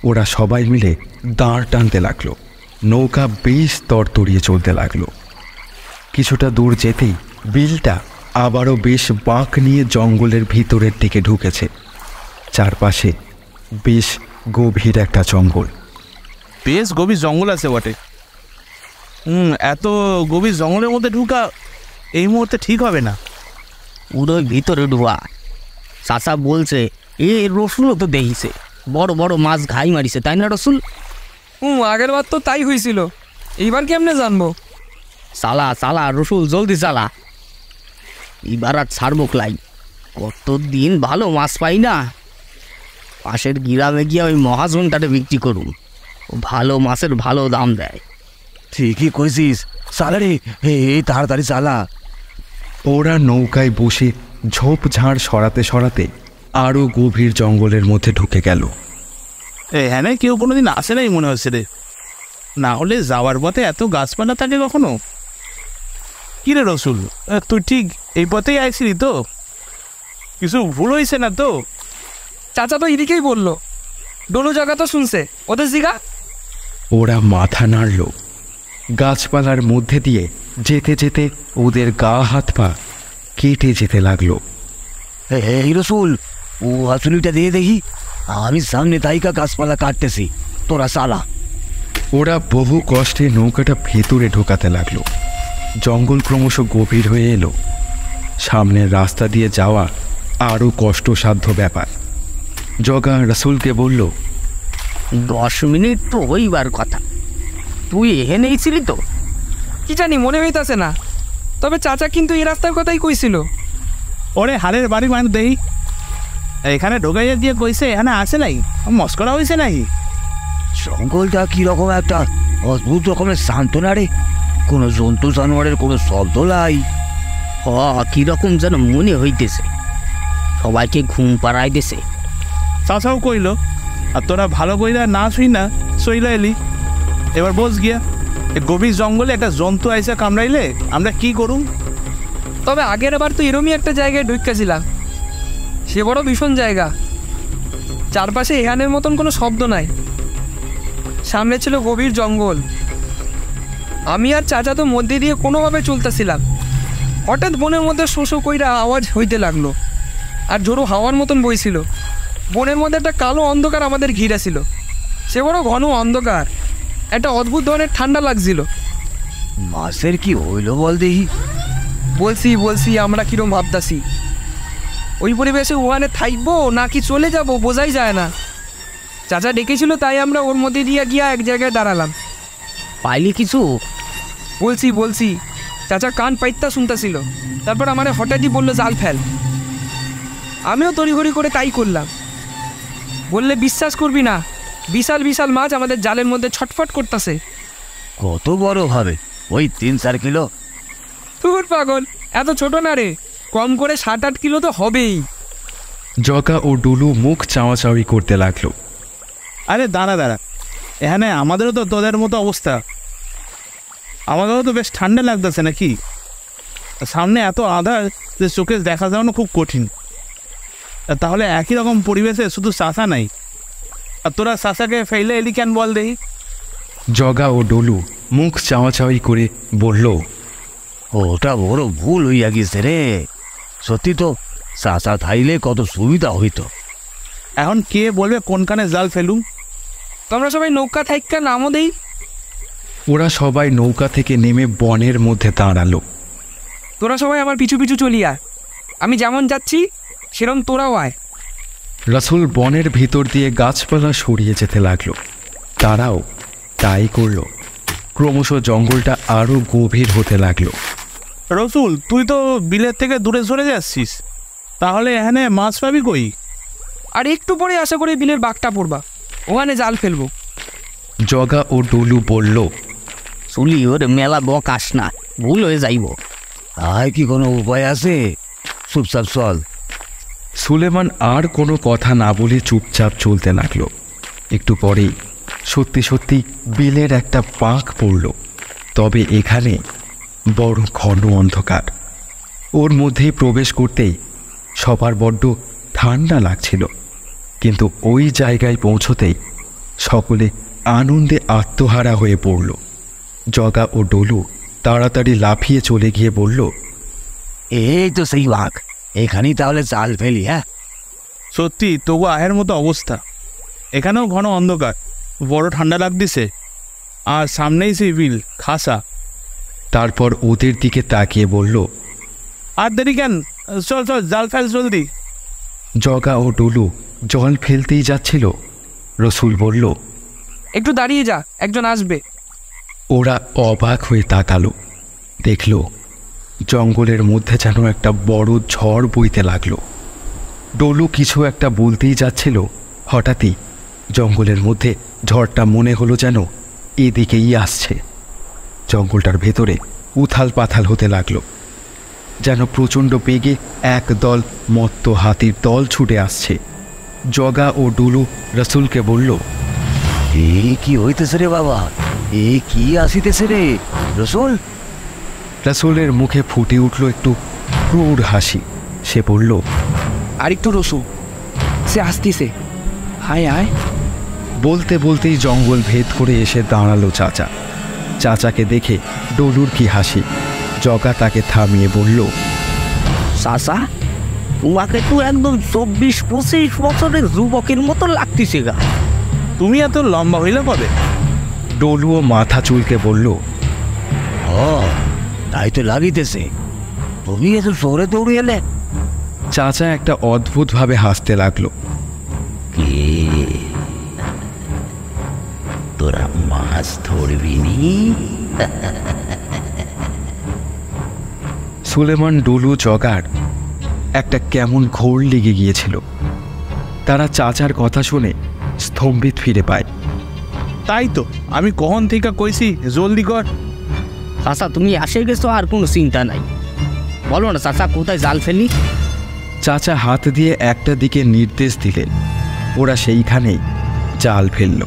S7: ওরা সবাই মিলে দাঁড় টানতে লাগলো। নৌকা বেশ তরতরিয়ে চলতে লাগলো। কিছুটা দূর যেতেই বিলটা আবারও বেশ বাঁক নিয়ে জঙ্গলের ভিতরের দিকে ঢুকেছে। চারপাশে বেশ গভীর একটা জঙ্গল।
S2: বেশ গভীর জঙ্গল আছে বটে। এত গভীর জঙ্গলের মধ্যে ঢুকা এই মুহূর্তে ঠিক হবে না।
S4: উড়োই ভিতরে ঢুয়া। চাচা বলছে এ রসুলও তো দেখিছে, বড় বড় মাছ ঘাই মারিছে, তাই না রসুল?
S3: আগের বার তো তাই হয়েছিল, এইবার কেমনে জানবো?
S4: চালা চালা রসুল, জলদি চালা। এবার আর ছাড়বো ক্লাই, কতদিন ভালো মাছ পাই না। পাশের গ্রামে গিয়ে ওই মহাজনটাকে বিক্রি করুন, ও ভালো মাছের ভালো দাম দেয়।
S5: ঠিকই কইছিস, চালা রে, এই তাড়াতাড়ি চালা।
S7: ওরা নৌকায় বসে ঝোপঝাড় সরাতে সরাতে আরও গভীর জঙ্গলের মধ্যে ঢুকে গেল।
S2: হ্যাঁ, কেউ কোনোদিন আসে নাই মনে হচ্ছে রে। না হলে যাওয়ার পথে এত গাছপালা থাকে কখনো? কিরে রসুল, তুই ঠিক এই পথেই আইসিলি তো? কিছু ভুল হয়েছে না তো?
S3: চাচা তো এদিকেই বললো, ডলু জায়গা তো শুনছে, ওদের জিগা।
S7: ওরা মাথা নাড়ল। গাছপালার মধ্যে দিয়ে যেতে যেতে ওদের গা হাত পা কেটে যেতে লাগলো।
S5: এই রসুল, ও হাতুড়িটা দিয়ে দেখি, আমি সামনে তাইকা গাছপালা কাটতেছি, তোরা চালা।
S7: ওরা বহু কষ্টে নৌকাটা ভেতরে ঢোকাতে লাগলো। জঙ্গল ক্রমশ গভীর হয়ে এলো। সামনের রাস্তা দিয়ে যাওয়া আরও কষ্টসাধ্য ব্যাপার। জগা রসুলকে বলল,
S4: 10 মিনিট তো হইবার কথা। তুই এখানেই ছিলি তো?
S3: কি জানি, মনে হইতাছে না। তবে চাচা কিন্তু এই রাস্তার কথাই কইছিল।
S2: ওরে হারের বাড়ি মানে দেই, এখানে ঢোকাইয়া দিয়ে কইছে এখানে আসে নাই, মস্করা হয়েছে নাই।
S5: জঙ্গলটা কিরকম একটা অদ্ভুত রকমের শান্ত না রে, কোনো জন্তু জানোয়ারের কোনো শব্দ নাই।
S4: কিরকম যেন মনে হইতেছে, সবাইকে ঘুম পাড়াই দিছে।
S2: চাচাও কইল, আর তোরা ভালো কইরা না শুই না সইলা এলি। এবার বস গিয়া এ গভীর জঙ্গলে একটা জন্তু আইসা কামড়াইলে আমরা কি করুম?
S3: তবে আগের আবার তো এরমই একটা জায়গায় ঢুকেছিলাম, সে বড় ভীষণ জায়গা। চারপাশে এখানের মতন কোনো শব্দ নাই, সামনে ছিল গভীর জঙ্গল। আমি আর চাচা তো মধ্যে দিয়ে কোনোভাবে চলতেছিলাম। হঠাৎ বনের মধ্যে শোষো কইরা আওয়াজ হইতে লাগলো, আর ঝোড়ো হাওয়ার মতন বইছিল। বনের মধ্যে একটা কালো অন্ধকার আমাদের ঘিরা ছিল, সে বড় ঘন অন্ধকার। একটা অদ্ভুত ধরনের ঠান্ডা লাগছিল।
S5: মাছের কি হইল বল দেখি।
S3: বলছি আমরা কিরম ভাবতাছি। ওই পরিবেশে ওখানে থাকবো নাকি চলে যাব বোঝাই যায় না। চাচা ডেকেছিল, তাই আমরা ওর মধ্যে দিয়ে গিয়া এক জায়গায় দাঁড়ালাম।
S4: পাইলি কিছু?
S3: বলছি চাচা কান পাইত্যা শুনতেছিল। তারপর আমার হঠাৎই বললো জাল ফেল। আমিও তড়িঘড়ি করে তাই করলাম। বললে বিশ্বাস করবি না, বিশাল বিশাল মাছ আমাদের জালের মধ্যে ছটফট করতেছে।
S5: কত বড় ভাবে? ওই 3-4 কিলো?
S3: তুই পাগল, এত ছোট না রে, কম করে 7-8 কিলো তো হবেই।
S7: জগা ও ডুলু মুখ চাওয়াচাওয়ি করতে লাগলো।
S2: আরে দাঁড়া, এখানে আমাদেরও তো তোদের মতো অবস্থা। আমাদেরও তো বেশ ঠান্ডা লাগতেছে নাকি? সামনে এত আধার যে চোখে দেখা যাওয়ানো খুব কঠিন। তাহলে একই রকম পরিবেশে শুধু চাষা নাই, আর তোরা চাষাকে ফেলে এলি কেন বল দেখি?
S7: জগা ও ডলু মুখ চাওয়াচাওয়ি করে বলল,
S5: ওটা বড় ভুল হইয়া গেছে রে। সত্যি তো চাচা থাইলে কত সুবিধা হইতো।
S2: এখন কে বলবে কোনখানে জাল ফেলুম?
S3: তোমরা সবাই নৌকা থাইকা নামও দেই।
S7: ওরা সবাই নৌকা থেকে নেমে বনের মধ্যে দাঁড়ালো।
S3: তোরা সবাই আমার পিছু পিছু চলি আয়, আমি যেমন যাচ্ছি সেরকম তোরাও আয়।
S7: রাসূল বনের ভিতর দিয়ে গাছপালা সরিয়ে যেতে লাগলো। তারাও তাই করলো। ক্রমশ জঙ্গলটা আরো গভীর হতে লাগলো।
S2: রসুল, তুই তো বিলের থেকে দূরে সরে যাচ্ছিস, তাহলে এখানে মাছ পাবি কই?
S3: আর একটু পরে আশা করি বিলের বাঘটা পড়বা, ওখানে জাল ফেলবো।
S7: জগা ও ডলু বলল,
S4: চুলি ওর মেলা বকাস না, ভুল হয়ে যাইব।
S5: আর কি কোনো উপায় আছে? চুপচাপ চল।
S7: সুলেমান আর কোনো কথা না বলে চুপচাপ চলতে লাগলো। একটু পরেই সত্যি সত্যি বিলের একটা পাঁক পড়ল। তবে এখানে বড় ঘন অন্ধকার। ওর মধ্যেই প্রবেশ করতেই সবার বড্ড ঠান্ডা লাগছিল। কিন্তু ওই জায়গায় পৌঁছতেই সকলে আনন্দে আত্মহারা হয়ে পড়ল। জগা ও ডলু তাড়াতাড়ি লাফিয়ে চলে গিয়ে বলল,
S5: এই তো সেই বাঘ, এখানেই তাহলে জাল ফেলি। হ্যাঁ
S2: সত্যি তবু আহের মতো অবস্থা। এখানেও ঘন অন্ধকার, বড় ঠান্ডা লাগতেছে, আর সামনেই সেই বিল খাসা।
S7: তারপর ওদের দিকে তাকিয়ে বলল,
S2: আর দেরি কেন, চল জাল ফেল জলদি।
S7: জগা ও ডলু জল ফেলতেই যাচ্ছিল। রসুল বলল,
S3: একটু দাঁড়িয়ে যা, একজন আসবে।
S7: ওরা অবাক হয়ে তাকালো। দেখল জঙ্গলের মধ্যে যেন একটা বড় ঝড় বইতে লাগলো। ডলু কিছু একটা বলতেই যাচ্ছিল, হঠাৎই জঙ্গলের মধ্যে ঝড়টা মনে হলো যেন এদিকেই আসছে। জঙ্গলটার ভেতরে উথাল পাথাল হতে লাগলো, যেন প্রচণ্ড বেগে এক দল মত্ত হাতির দল ছুটে আসছে। জগা ও ডুলু রসুলকে বলল,
S5: এ কি হইতেছে রে বাবা, এ কি আসিতেছে রে রসুল?
S7: রসুলের মুখে ফুটে উঠল একটু ক্রূর হাসি। সে বলল,
S3: আর একটু রসু, সে আসতিছে, হায় আয়।
S7: বলতে বলতেই জঙ্গল ভেদ করে এসে দাঁড়ালো চাচা। চাচাকে দেখে ডলুর কি হাসি। জগা তাকে থামিয়ে বলল,
S4: চাচা, তোমাকে তো একদম 24-25 বছরের যুবকের মতো লাগতেছে গা।
S2: তুমি এত লম্বা হইলে কবে?
S7: ডলুও মাথা চুলকে বলল,
S5: তাই তো লাগিতেছে। তুমি এত জোরে দৌড়ে এলে?
S7: চাচা একটা অদ্ভুতভাবে হাসতে লাগলো।
S6: তোরা মাছ ধরবি নি?
S7: সুলেমান, ডুলু, জগার একটা কেমন ঘোর লেগে গিয়েছিল। তারা চাচার কথা শুনে স্তম্ভিত ফিরে পায়।
S2: তাই তো আমি কখন থেকে কইছি জলদি কর।
S4: চাচা তুমি আসে গেছো, আর কোনো চিন্তা নাই। বলো না চাচা, কোথায় জাল ফেলি?
S7: চাচা হাত দিয়ে একটা দিকে নির্দেশ দিলেন। ওরা সেইখানেই জাল ফেলল,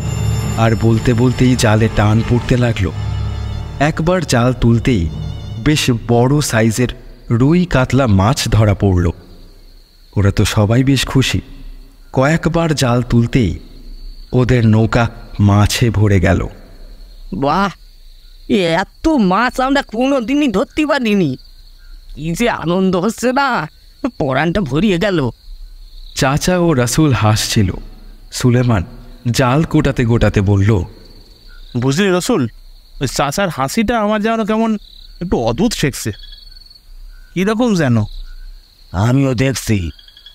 S7: আর বলতে বলতেই জালে টান পড়তে লাগলো। একবার জাল তুলতেই বেশ বড় সাইজের রুই কাতলা মাছ ধরা পড়ল। ওরা তো সবাই বেশ খুশি। কয়েকবার জাল তুলতেই ওদের নৌকা মাছে ভরে গেল।
S4: বাহ, এত মাছ আমরা কোনো দিনই ধরতে পারিনি। কি যে আনন্দ হচ্ছে না, পরানটা ভরিয়ে গেল।
S7: চাচা ও রাসূল হাসছিল। সুলেমান জাল গোটাতে গোটাতে বলল,
S2: বুঝলি রসুল, ওই চাচার হাসিটা আমার যেন কেমন একটু অদ্ভুত ঠেকছে। কীরকম যেন।
S5: আমিও দেখছি,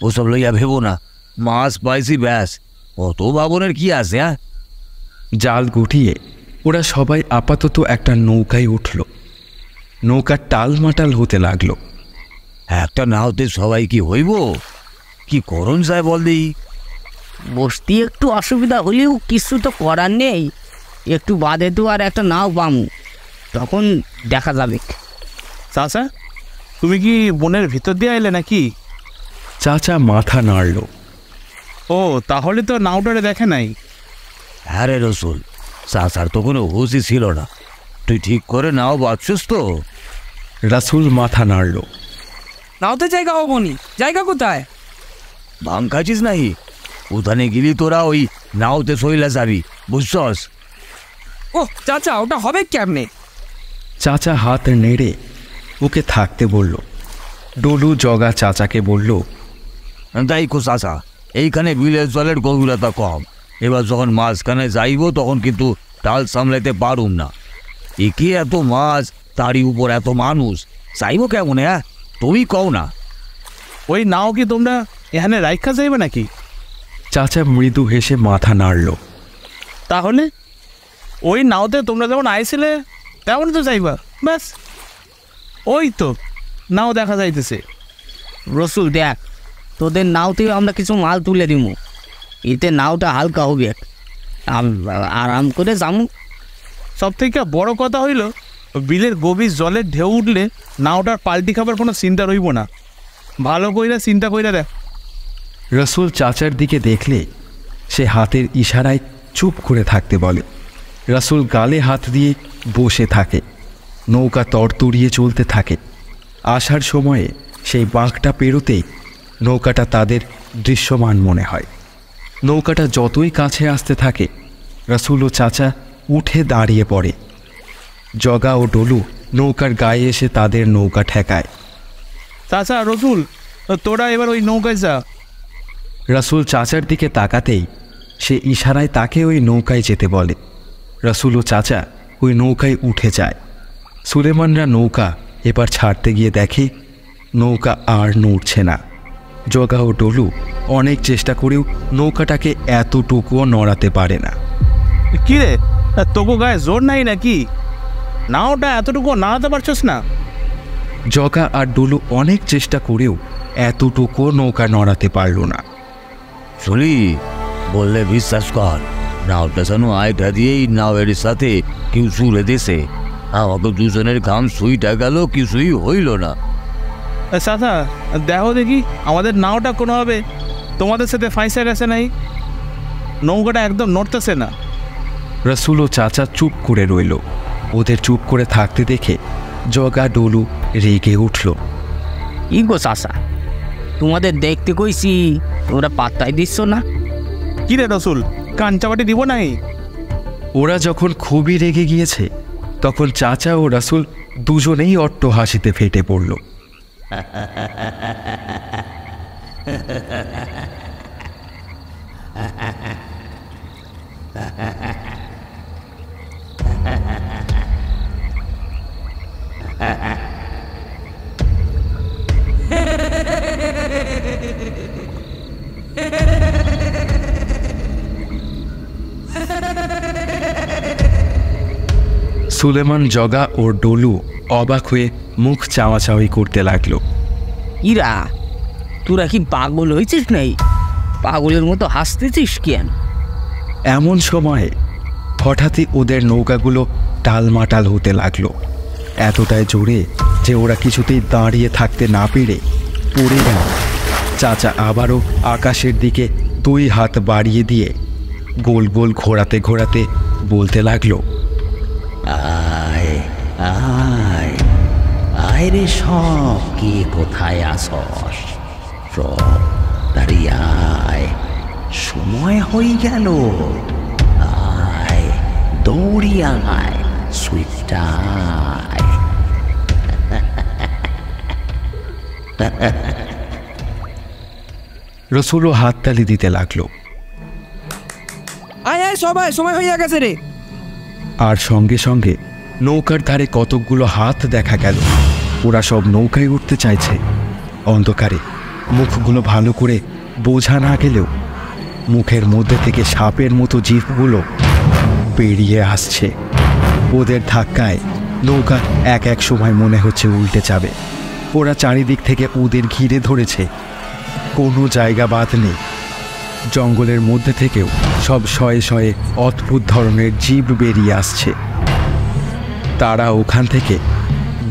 S5: ওসব লইয়া ভেবো না। মাছ পাইছি ব্যাস, অত ভাবনের কি আছে? হ্যাঁ,
S7: জাল গুটিয়ে ওরা সবাই আপাতত একটা নৌকায় উঠল। নৌকা টালমাটাল হতে লাগলো।
S5: একটা নাওতে সবাই কি হইব? কি করণ যায় বল দিই।
S4: বসতে একটু অসুবিধা হলেও কিছু তো করার নেই। একটু বাদে তো আর একটা নাও পামু, তখন দেখা যাবে।
S2: চাচা, তুমি কি বনের ভিতর দিয়ে এলে নাকি?
S7: চাচা মাথা নাড়ল।
S2: ও, তাহলে তো নাওটারে দেখে নাই।
S5: হ্যাঁ রে রসুল, চাচার তো কোনো হুঁশই ছিল না। তুই ঠিক করে নাও বাঁচছিস তো?
S7: রাসূল মাথা নাড়ল।
S3: নাওতে জায়গা হবো নি। জায়গা কোথায়?
S5: ভাং খাইছিস নাহি? উঠানে গেলি তোরা ওই নাওতে সইলা যাবি, বুঝছস?
S3: ও চাচা, ওটা হবে কেমনে?
S7: চাচা হাত নেড়ে ওকে থাকতে বলল। ডলু, জগা চাচাকে বলল,
S5: তাই কো চাচা, এইখানে বিলের জলের গভীরতা কম। এবার যখন মাঝখানে যাইব তখন কিন্তু টাল সামলাইতে পারুম না। একে এত মাছ, তারই উপর এত মানুষ, চাইব কেমন? হ্যাঁ, তুমি কও না।
S2: ওই নাও কি তোমরা এখানে রাইখা যাইবে নাকি?
S7: চাচা মৃদু হেসে মাথা নাড়ল।
S2: তাহলে ওই নাওতে তোমরা যেমন আইছিলে তেমন তো যাইবা, ব্যাস। ওই তো নাও দেখা যাইতেছে।
S4: রসুল দেখ, তোদের নাওতেও আমরা কিছু মাল তুলে দিব। এতে নাওটা হালকা হবে, আরাম করে যামু।
S2: সব থেকে বড় কথা হইল, বিলের গভীর জলের ঢেউ উঠলে নাওটার পাল্টি খাবার কোনো চিন্তা রইব না। ভালো কইরা চিন্তা কইরা দেখ।
S7: রাসূল চাচার দিকে দেখলে সে হাতের ইশারায় চুপ করে থাকতে বলে। রাসূল গালে হাত দিয়ে বসে থাকে। নৌকা তরতরিয়ে চলতে থাকে। আসার সময়ে সেই বাঁকটা পেরোতেই নৌকাটা তাদের দৃশ্যমান মনে হয়। নৌকাটা যতই কাছে আসতে থাকে, রাসূল ও চাচা উঠে দাঁড়িয়ে পড়ে। জগা ও ডলু নৌকার গায়ে এসে তাদের নৌকা ঠেকায়।
S2: চাচা, রসুল, তোরা এবার ওই নৌকায় যা।
S7: রাসূল চাচার দিকে তাকাতেই সে ইশারায় তাকে ওই নৌকায় যেতে বলে। রাসূল ও চাচা ওই নৌকায় উঠে যায়। সুলেমানরা নৌকা এবার ছাড়তে গিয়ে দেখে নৌকা আর নড়ছে না। জগা ও ডলু অনেক চেষ্টা করেও নৌকাটাকে এতটুকুও নড়াতে পারে না।
S2: কি রে, তোকে গায়ে জোর নাই নাকি? নাওটা এতটুকু নাড়াতে পারছস না?
S7: জগা আর ডলু অনেক চেষ্টা করেও এতটুকুও নৌকা নড়াতে পারল না।
S5: শুনি বললে বিশ্বাস কর, নাওটা যেন আয়টা দিয়েই নাওয়ের সাথে কেউ চুলে দিছে। আমাকে দুজনের ঘাম সুইটা গেল, কিছুই হইল না।
S2: চাচা, দেখো দেখি আমাদের নাওটা কোনোভাবে তোমাদের সাথে ফাইসা গেছে নাই। নৌকাটা একদম নড়তেছে না।
S7: রাসূল ও চাচা চুপ করে রইল। ওদের চুপ করে থাকতে দেখে জগা, ডলু রেগে উঠল।
S4: ই গো চাচা, তোমাদের দেখতে কইছি, তোরা পাত্তাই দিচ্ছ না।
S2: কি রে রসুল, কান চাপাটি দিব নাই?
S7: ওরা যখন খুবই রেগে গিয়েছে, তখন চাচা ও রাসূল দুজনেই অট্ট হাসিতে ফেটে পড়ল। সুলেমান, জগা ও ডলু অবাক হয়ে মুখ চাওয়াচাওয়ি করতে লাগলো।
S4: ইরা, তোরা কি পাগল হয়েছিস নাই? পাগলের মতো হাসতেছিস কেন?
S7: এমন সময়ে হঠাৎই ওদের নৌকাগুলো টালমাটাল হতে লাগলো, এতটাই জোরে যে ওরা কিছুতেই দাঁড়িয়ে থাকতে না পেরে পড়ে গেল। চাচা আবারও আকাশের দিকে 2 হাত বাড়িয়ে দিয়ে গোল গোল ঘোরাতে ঘোরাতে বলতে লাগলো,
S6: আয় আয় আয় রে, সব কে কোথায় আসস? সব দাঁড়িয়ে আয়, সময় হয়ে গেল। আয়, দৌড়িয়ে আয়, সুইটায়।
S7: রসুলও হাততালি দিতে লাগলো।
S3: আয় আয় সবাই, সময় হইয়া গেছে রে।
S7: আর সঙ্গে সঙ্গে নৌকার ধারে কতকগুলো হাত দেখা গেল। ওরা সব নৌকায় উঠতে চাইছে। অন্ধকারে মুখগুলো ভালো করে বোঝা না গেলেও মুখের মধ্যে থেকে সাপের মতো জিভগুলো বেরিয়ে আসছে। ওদের ধাক্কায় নৌকা এক এক সময় মনে হচ্ছে উল্টে যাবে। ওরা চারিদিক থেকে ওদের ঘিরে ধরেছে, কোনো জায়গা বাদ নেই। জঙ্গলের মধ্যে থেকেও সব শয়ে শয়ে অদ্ভুত ধরনের জীব বেরিয়ে আসছে। তারা ওখান থেকে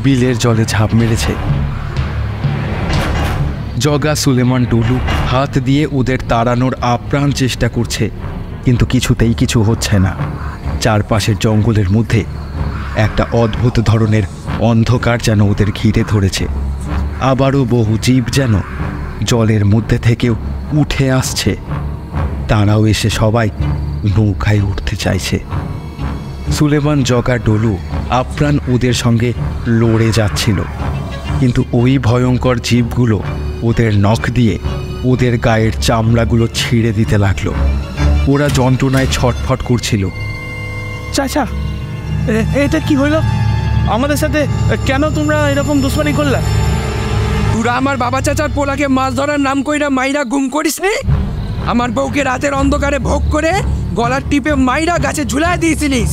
S7: বিলের জলে ঝাঁপ মেরেছে। জগা, সুলেমান, ডুলু হাত দিয়ে ওদের তাড়ানোর আপ্রাণ চেষ্টা করছে, কিন্তু কিছুতেই কিছু হচ্ছে না। চারপাশের জঙ্গলের মধ্যে একটা অদ্ভুত ধরনের অন্ধকার যেন ওদের ঘিরে ধরেছে। আবারও বহু জীব যেন জলের মধ্যে থেকেও উঠে আসছে। তারাও এসে সবাই নৌকায় উঠতে চাইছে। সুলেমান, জগা, ডলু আপ্রাণ ওদের সঙ্গে লড়ে যাচ্ছিল, কিন্তু ওই ভয়ঙ্কর জীবগুলো ওদের নখ দিয়ে ওদের গায়ের চামড়াগুলো ছিঁড়ে দিতে লাগলো। ওরা যন্ত্রণায় ছটফট করছিল।
S2: চাচা, এটা কি হইল? আমাদের সাথে কেন তোমরা এরকম দুশ্মনী করলা?
S3: তোরা আমার বাবা চাচার পোলাকে মাছ ধরার নাম কইরা মাইরা গুম করিস নি? আমার বউকে রাতের অন্ধকারে ভোগ করে গলার টিপে মাইরা গাছে ঝুলাই দিয়েছিলিস।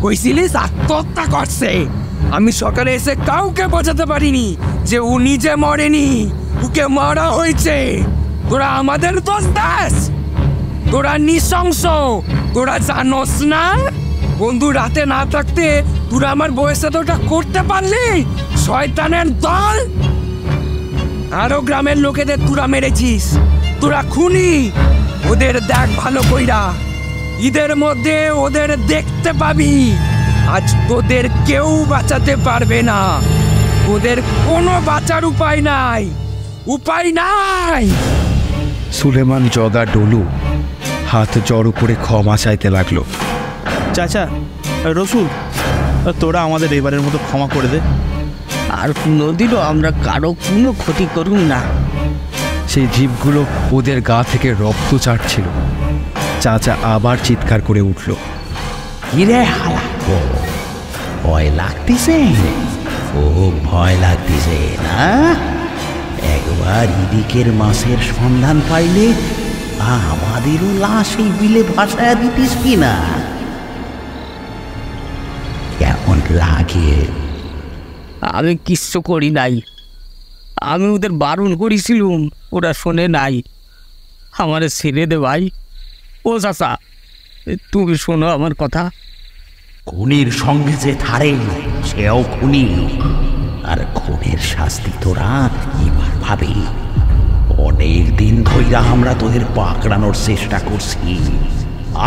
S3: কইছিলিস আত্মহত্যা করছে। আমি সকালে এসে কাউকে বোঝাতে পারিনি যে ও নিজে মরেনি, ওকে মারা হয়েছে। তোরা আমাদের দোষ দাস, তোরা নৃশংস। তোরা জানোস না বন্ধু রাতে না থাকতে তোরা আমার বউয়ের সাথে ওটা করতে পারলি? শয়তানের দল। আরো গ্রামের লোকেদের তোরা মেরেছিস। তোরা খুনি। ওদের দেখ ভালো কইরা, ঈদের মধ্যে ওদের দেখতে পাবি। আজ তোদের কেউ বাঁচাতে পারবে না। ওদের কোনো বাঁচার উপায় নাই, উপায় নাই।
S7: সুলেমান, জগা, ডলু হাত জড়ো করে ক্ষমা চাইতে লাগলো।
S2: চাচা, রসুল, তোরা আমাদের এবারের মতো ক্ষমা করে দে।
S4: আর কোনোদিনও আমরা কারো কোনো ক্ষতি করুন না।
S7: সেই জীবগুলো ওদের গা থেকে রক্ত চাটছিল। চাচা আবার চিৎকার করে উঠল,
S6: কিরে হালাকো, ভয় লাগতেছে? ও ভয় লাগতেছে না? একবার ইদিকের মাছের সন্ধান পাইলে আমাদেরও লাশ এই বিলে ভাসায় দিতিস কিনা? কেমন লাগে?
S4: আমি কিচ্ছু করি নাই। আমি ওদের বারণ করেছিলুম, ওরা শোনে নাই। আমারে ছেড়ে দে ভাই। ও চাচা, তুমি শোনো আমার কথা।
S6: খুনির সঙ্গে যে থারে সেও খুনি, আর খুনের শাস্তি তোরা এবার ভাবি। অনেক দিন ধইরা আমরা তোদের পাকড়ানোর চেষ্টা করছি,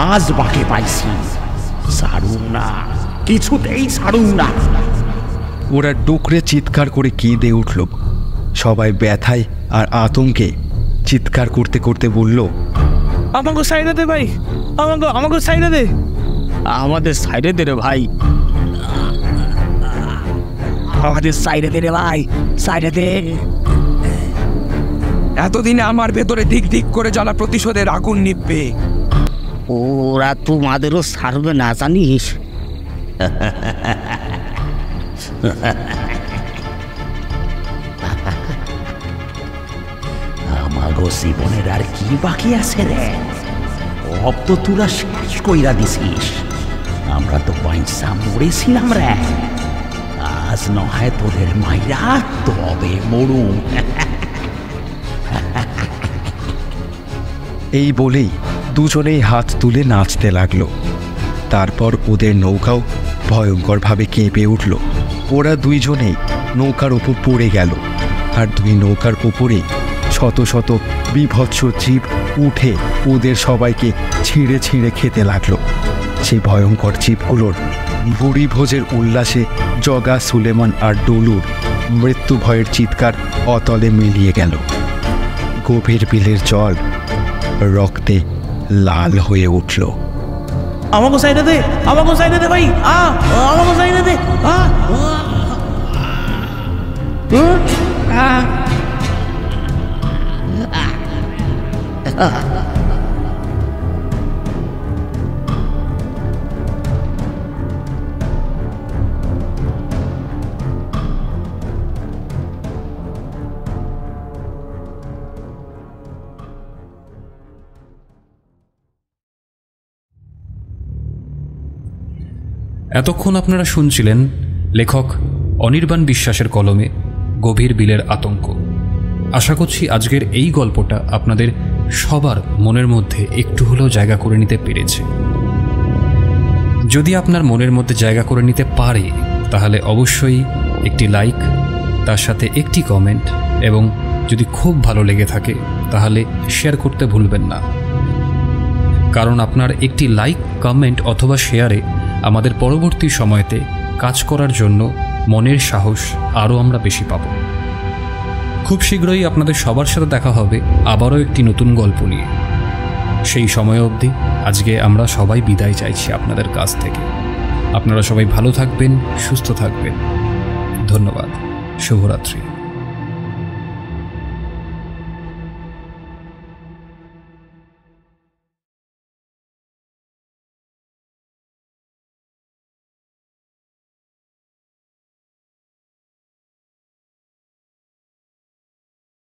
S6: আজ বাকে পাইছি। ছাড়ুন না, কিছুতেই ছাড়ুন না।
S7: ওরা ডুকরে চিৎকার করে কেঁদে উঠল। সবাই ব্যথায় আর আতঙ্কে চিৎকার করতে করতে বলল,
S2: আমাকে সাইডে দে ভাই, আমাকে সাইডে দে।
S4: আমাদের সাইডে দে রে ভাই, আমাদের সাইডে দে রে ভাই, সাইডে দে।
S3: এতদিনে আমার ভেতরে দিক দিক করে জ্বালা প্রতিশোধের আগুন নিববে।
S4: ওরা তোমাদেরও ছাড়বে না জানিস।
S6: আমাগো জীবনের আর কি বাকি আছে রে? সব তো তোরা শেষ কইরা দিছিস। আমরা তো পয়সা মরেছিলাম রে, আজ নয় তোদের মাইরা তবে মরু।
S7: এই বলেই দুজনেই হাত তুলে নাচতে লাগলো। তারপর ওদের নৌকাও ভয়ঙ্করভাবে কেঁপে উঠল। ওরা দুইজনেই নৌকার ওপর পড়ে গেল, আর দুই নৌকার ওপরেই শত শত বিভৎস জীব উঠে ওদের সবাইকে ছিঁড়ে ছিঁড়ে খেতে লাগলো। সেই ভয়ঙ্কর জীবগুলোর ভুরি ভোজের উল্লাসে জগা, সুলেমান আর ডলুর মৃত্যু ভয়ের চিৎকার অতলে মিলিয়ে গেল। গভীর বিলের জল রক্তে লাল হয়ে উঠল।
S2: আমাকে সাইডে দে, আমাকে সাইডে দে ভাই, আমাকে সাইডে দে।
S1: এতক্ষণ আপনারা শুনছিলেন লেখক অনির্বাণ বিশ্বাসের কলমে গভীর বিলের আতঙ্ক। আশা করছি আজকের এই গল্পটা আপনাদের সবার মনের মধ্যে একটু হলেও জায়গা করে নিতে পেরেছে। যদি আপনার মনের মধ্যে জায়গা করে নিতে পারে তাহলে অবশ্যই একটি লাইক, তার সাথে একটি কমেন্ট, এবং যদি খুব ভালো লেগে থাকে তাহলে শেয়ার করতে ভুলবেন না। কারণ আপনার একটি লাইক, কমেন্ট অথবা শেয়ারে আমাদের পরবর্তী সময়তে কাজ করার জন্য মনের সাহস আরও আমরা বেশি পাব। খুব শীঘ্রই আপনাদের সবার সাথে দেখা হবে আবারও একটি নতুন গল্প নিয়ে। সেই সময় অবধি আজকে আমরা সবাই বিদায় চাইছি আপনাদের কাছ থেকে। আপনারা সবাই ভালো থাকবেন, সুস্থ থাকবেন। ধন্যবাদ। শুভরাত্রি।